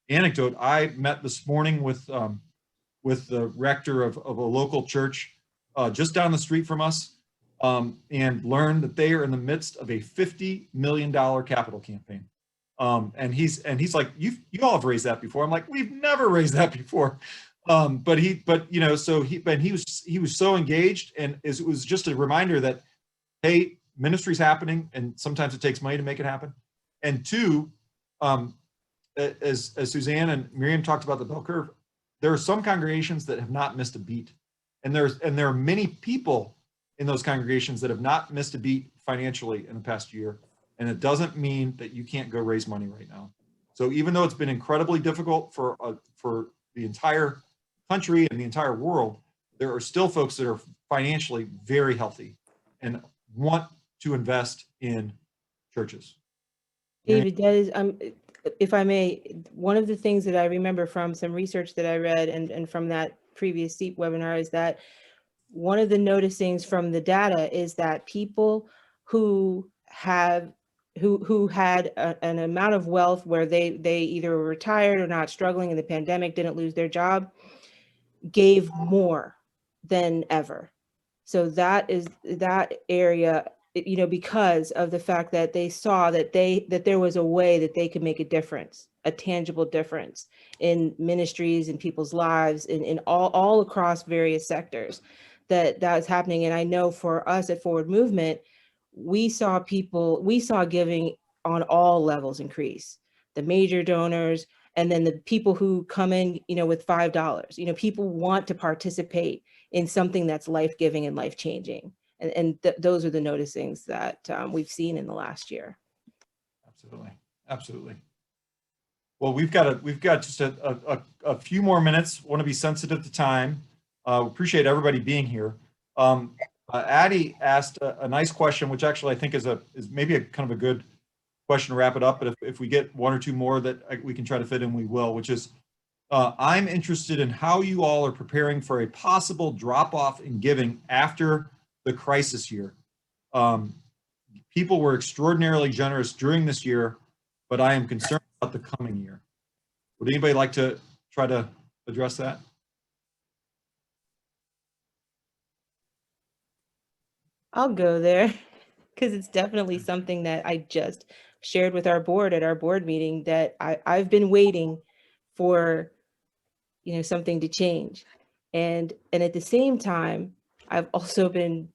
anecdote, I met this morning with the rector of a local church just down the street from us. And learned that they are in the midst of a $50 million capital campaign. And he's like, you all have raised that before. I'm like, we've never raised that before. But he was so engaged, and it was just a reminder that, hey, ministry's happening, and sometimes it takes money to make it happen. And two, as Suzanne and Miriam talked about the bell curve, there are some congregations that have not missed a beat, and there are many people in those congregations that have not missed a beat financially in the past year. And it doesn't mean that you can't go raise money right now. So even though it's been incredibly difficult for the entire country and the entire world, there are still folks that are financially very healthy and want to invest in churches. David, that is, if I may, one of the things that I remember from some research that I read and from that previous SEEP webinar is that one of the noticings from the data is that people who had an amount of wealth where they either were retired or not struggling in the pandemic, didn't lose their job, gave more than ever. So that area, because of the fact that they saw that there was a way that they could make a difference, a tangible difference in ministries and people's lives in all across various sectors. That was happening. And I know for us at Forward Movement, we saw giving on all levels increase, the major donors, and then the people who come in, with $5, people want to participate in something that's life-giving and life-changing. And those are the noticings that we've seen in the last year. Absolutely. Well, we've got just a few more minutes. Want to be sensitive to time. Appreciate everybody being here. Addie asked a nice question, which actually I think is maybe a kind of a good question to wrap it up. But if we get one or two more that we can try to fit in, we will. Which is, I'm interested in how you all are preparing for a possible drop off in giving after the crisis year. people were extraordinarily generous during this year, but I am concerned about the coming year. Would anybody like to try to address that? I'll go there because it's definitely something that I just shared with our board at our board meeting, that I've been waiting for, something to change. And at the same time, I've also been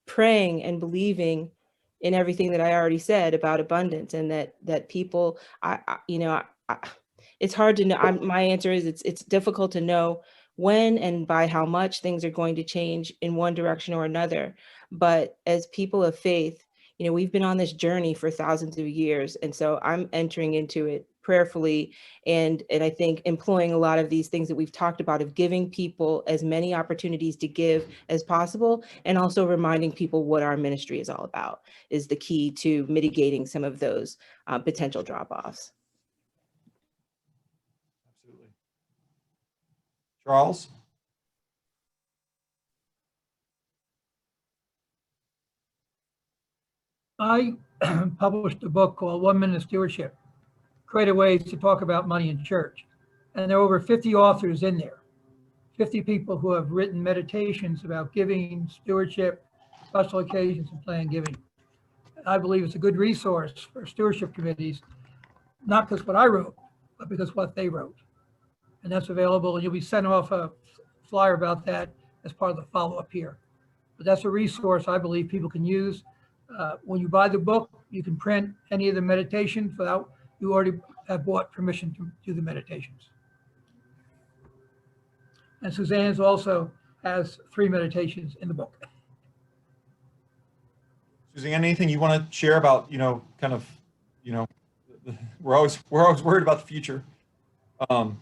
praying and believing in everything that I already said about abundance, and that people, it's hard to know. My answer is it's difficult to know when and by how much things are going to change in one direction or another. But as people of faith, we've been on this journey for thousands of years. And so I'm entering into it prayerfully, and I think employing a lot of these things that we've talked about, of giving people as many opportunities to give as possible, and also reminding people what our ministry is all about, is the key to mitigating some of those potential drop-offs. Absolutely. Charles? I published a book called Minute Stewardship, Creative Ways to Talk About Money in Church. And there are over 50 authors in there, 50 people who have written meditations about giving, stewardship, special occasions, and planned giving. I believe it's a good resource for stewardship committees, not because what I wrote, but because what they wrote. And that's available, and you'll be sent off a flyer about that as part of the follow-up here. But that's a resource I believe people can use. When you buy the book, you can print any of the meditations without, you already have bought permission to do the meditations. And Suzanne's also has 3 meditations in the book. Suzanne, anything you want to share about, we're always worried about the future. But,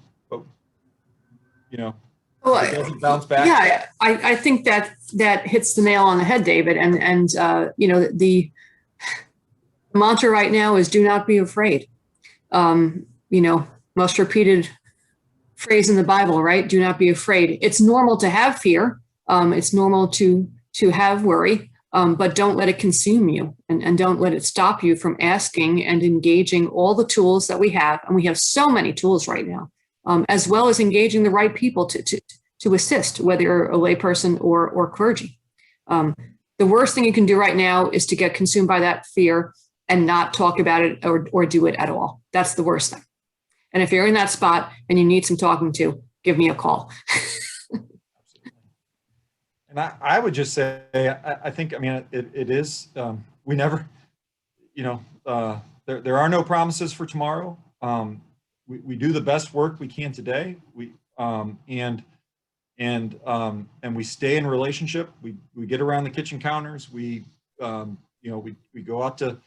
Well, it doesn't bounce back. Yeah, I think that hits the nail on the head, David. And the mantra right now is do not be afraid. Most repeated phrase in the Bible, right? Do not be afraid. It's normal to have fear. It's normal to have worry, but don't let it consume you, and don't let it stop you from asking and engaging all the tools that we have. And we have so many tools right now, as well as engaging the right people to assist, whether you're a layperson or clergy. The worst thing you can do right now is to get consumed by that fear and not talk about it or do it at all. That's the worst thing. And if you're in that spot and you need some talking to, give me a call. And I would just say, I think, it is, we never, there are no promises for tomorrow. We do the best work we can today. And we stay in relationship. We get around the kitchen counters. We go out to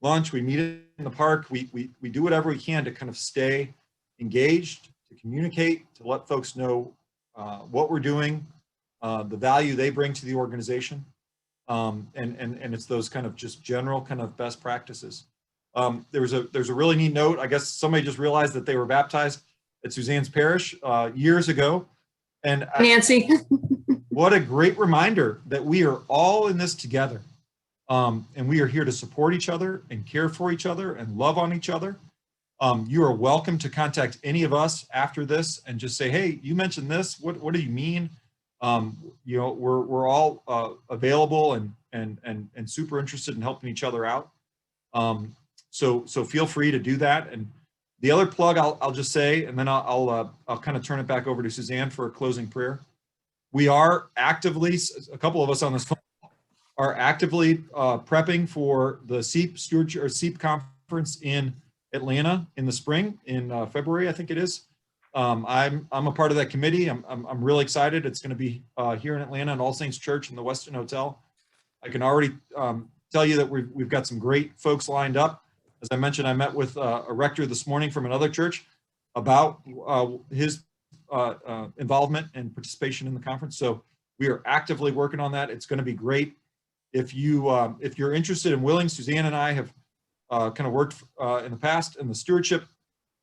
lunch. We meet in the park. We do whatever we can to kind of stay engaged, to communicate, to let folks know what we're doing, the value they bring to the organization, and it's those kind of just general kind of best practices. There's a really neat note. I guess somebody just realized that they were baptized at Suzanne's parish years ago. And Nancy. What a great reminder that we are all in this together. And we are here to support each other and care for each other and love on each other. You are welcome to contact any of us after this and just say, hey, you mentioned this. What do you mean? We're all available and super interested in helping each other out. So feel free to do that. And the other plug I'll just say, and then I'll kind of turn it back over to Suzanne for a closing prayer. We are actively, a couple of us on this phone are actively prepping for the SEEP Stewardship or SEEP conference in Atlanta in the spring, in February, I think it is. I'm a part of that committee. I'm really excited. It's going to be here in Atlanta at All Saints Church in the Westin Hotel. I can already tell you that we've got some great folks lined up. As I mentioned, I met with a rector this morning from another church about his involvement and participation in the conference. So we are actively working on that. It's going to be great. If you're interested and willing, Suzanne and I have kind of worked in the past in the stewardship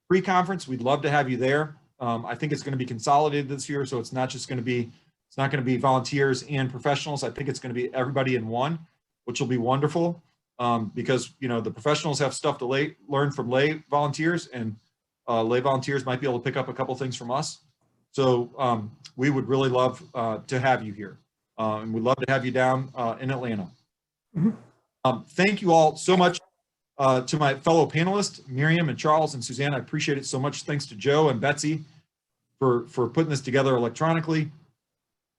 pre-conference. We'd love to have you there. I think it's going to be consolidated this year, so it's not going to be volunteers and professionals. I think it's going to be everybody in one, which will be wonderful because, you know, the professionals have stuff to learn from lay volunteers, and lay volunteers might be able to pick up a couple things from us. So we would really love to have you here. And we'd love to have you down in Atlanta. Thank you all so much to my fellow panelists, Miriam and Charles and Suzanne. I appreciate it so much. Thanks to Joe and Betsy for putting this together electronically.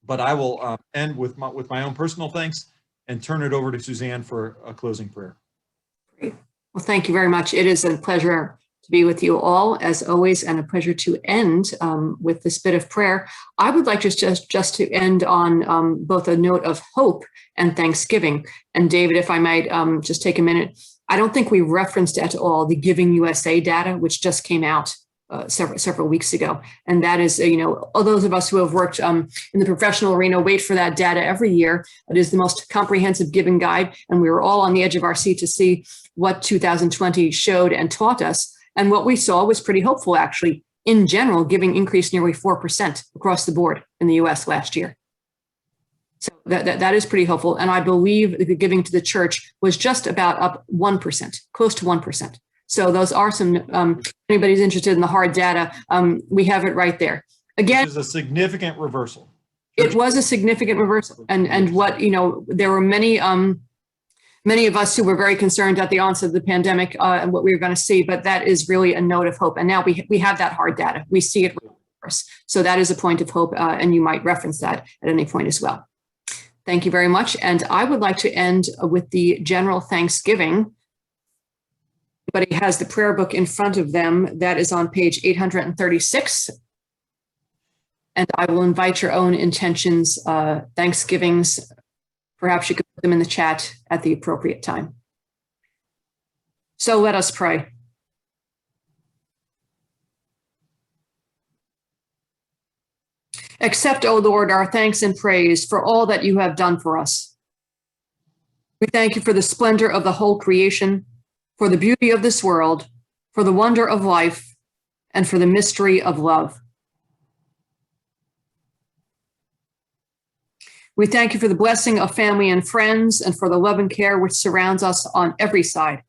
But I will end with my own personal thanks and turn it over to Suzanne for a closing prayer. Great. Well, thank you very much. It is a pleasure to be with you all, as always, and a pleasure to end with this bit of prayer. I would like just to end on both a note of hope and thanksgiving. And David, if I might just take a minute, I don't think we referenced at all the Giving USA data, which just came out several weeks ago. And that is, you know, all those of us who have worked in the professional arena wait for that data every year. It is the most comprehensive giving guide, and we were all on the edge of our seat to see what 2020 showed and taught us. And what we saw was pretty hopeful, actually. In general, giving increased nearly 4% across the board in the US last year. So that is pretty hopeful. And I believe the giving to the church was just about up 1%, close to 1%. So those are some, if anybody's interested in the hard data, we have it right there. Again, Which is a significant reversal. It was a significant reversal. And what, you know, there were many of us who were very concerned at the onset of the pandemic and what we were going to see, but that is really a note of hope. And now we have that hard data. We see it. So that is a point of hope, and you might reference that at any point as well. Thank you very much. And I would like to end with the general thanksgiving. Everybody has the prayer book in front of them. That is on page 836. And I will invite your own intentions, thanksgivings. Perhaps you could put them in the chat at the appropriate time. So let us pray. Accept, O Lord, our thanks and praise for all that you have done for us. We thank you for the splendor of the whole creation, for the beauty of this world, for the wonder of life, and for the mystery of love. We thank you for the blessing of family and friends, and for the love and care which surrounds us on every side.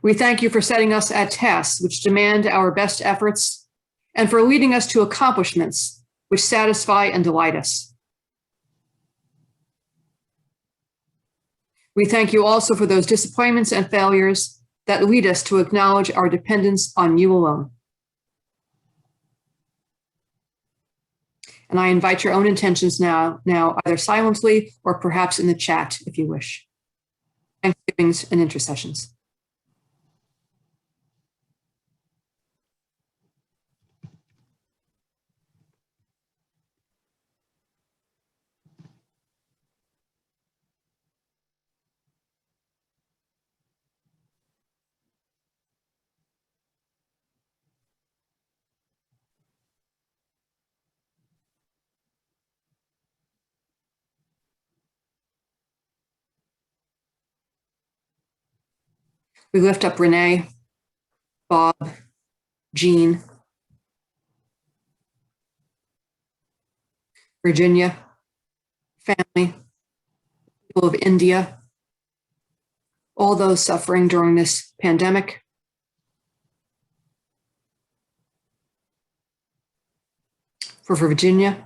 We thank you for setting us at tasks which demand our best efforts, and for leading us to accomplishments which satisfy and delight us. We thank you also for those disappointments and failures that lead us to acknowledge our dependence on you alone. And I invite your own intentions now either silently or perhaps in the chat if you wish. Thanksgivings and intercessions. We lift up Renee, Bob, Jean, Virginia, family, people of India, all those suffering during this pandemic. For Virginia,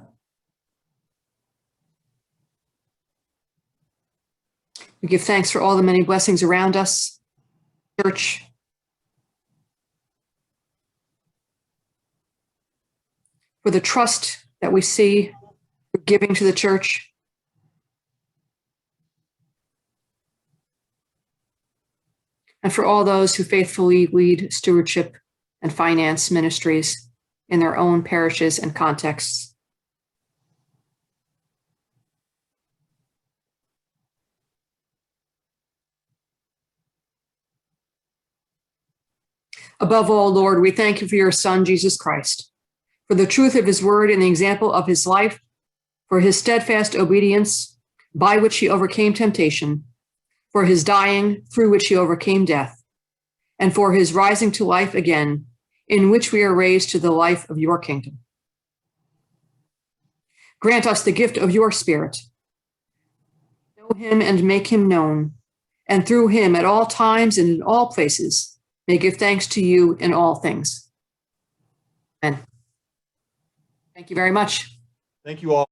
we give thanks for all the many blessings around us. Church, for the trust that we see for giving to the church, and for all those who faithfully lead stewardship and finance ministries in their own parishes and contexts. Above all, Lord, we thank you for your Son, Jesus Christ, for the truth of his word and the example of his life, for his steadfast obedience, by which he overcame temptation, for his dying, through which he overcame death, and for his rising to life again, in which we are raised to the life of your kingdom. Grant us the gift of your Spirit. Know him and make him known, and through him at all times and in all places may give thanks to you in all things. Amen. Thank you very much. Thank you all.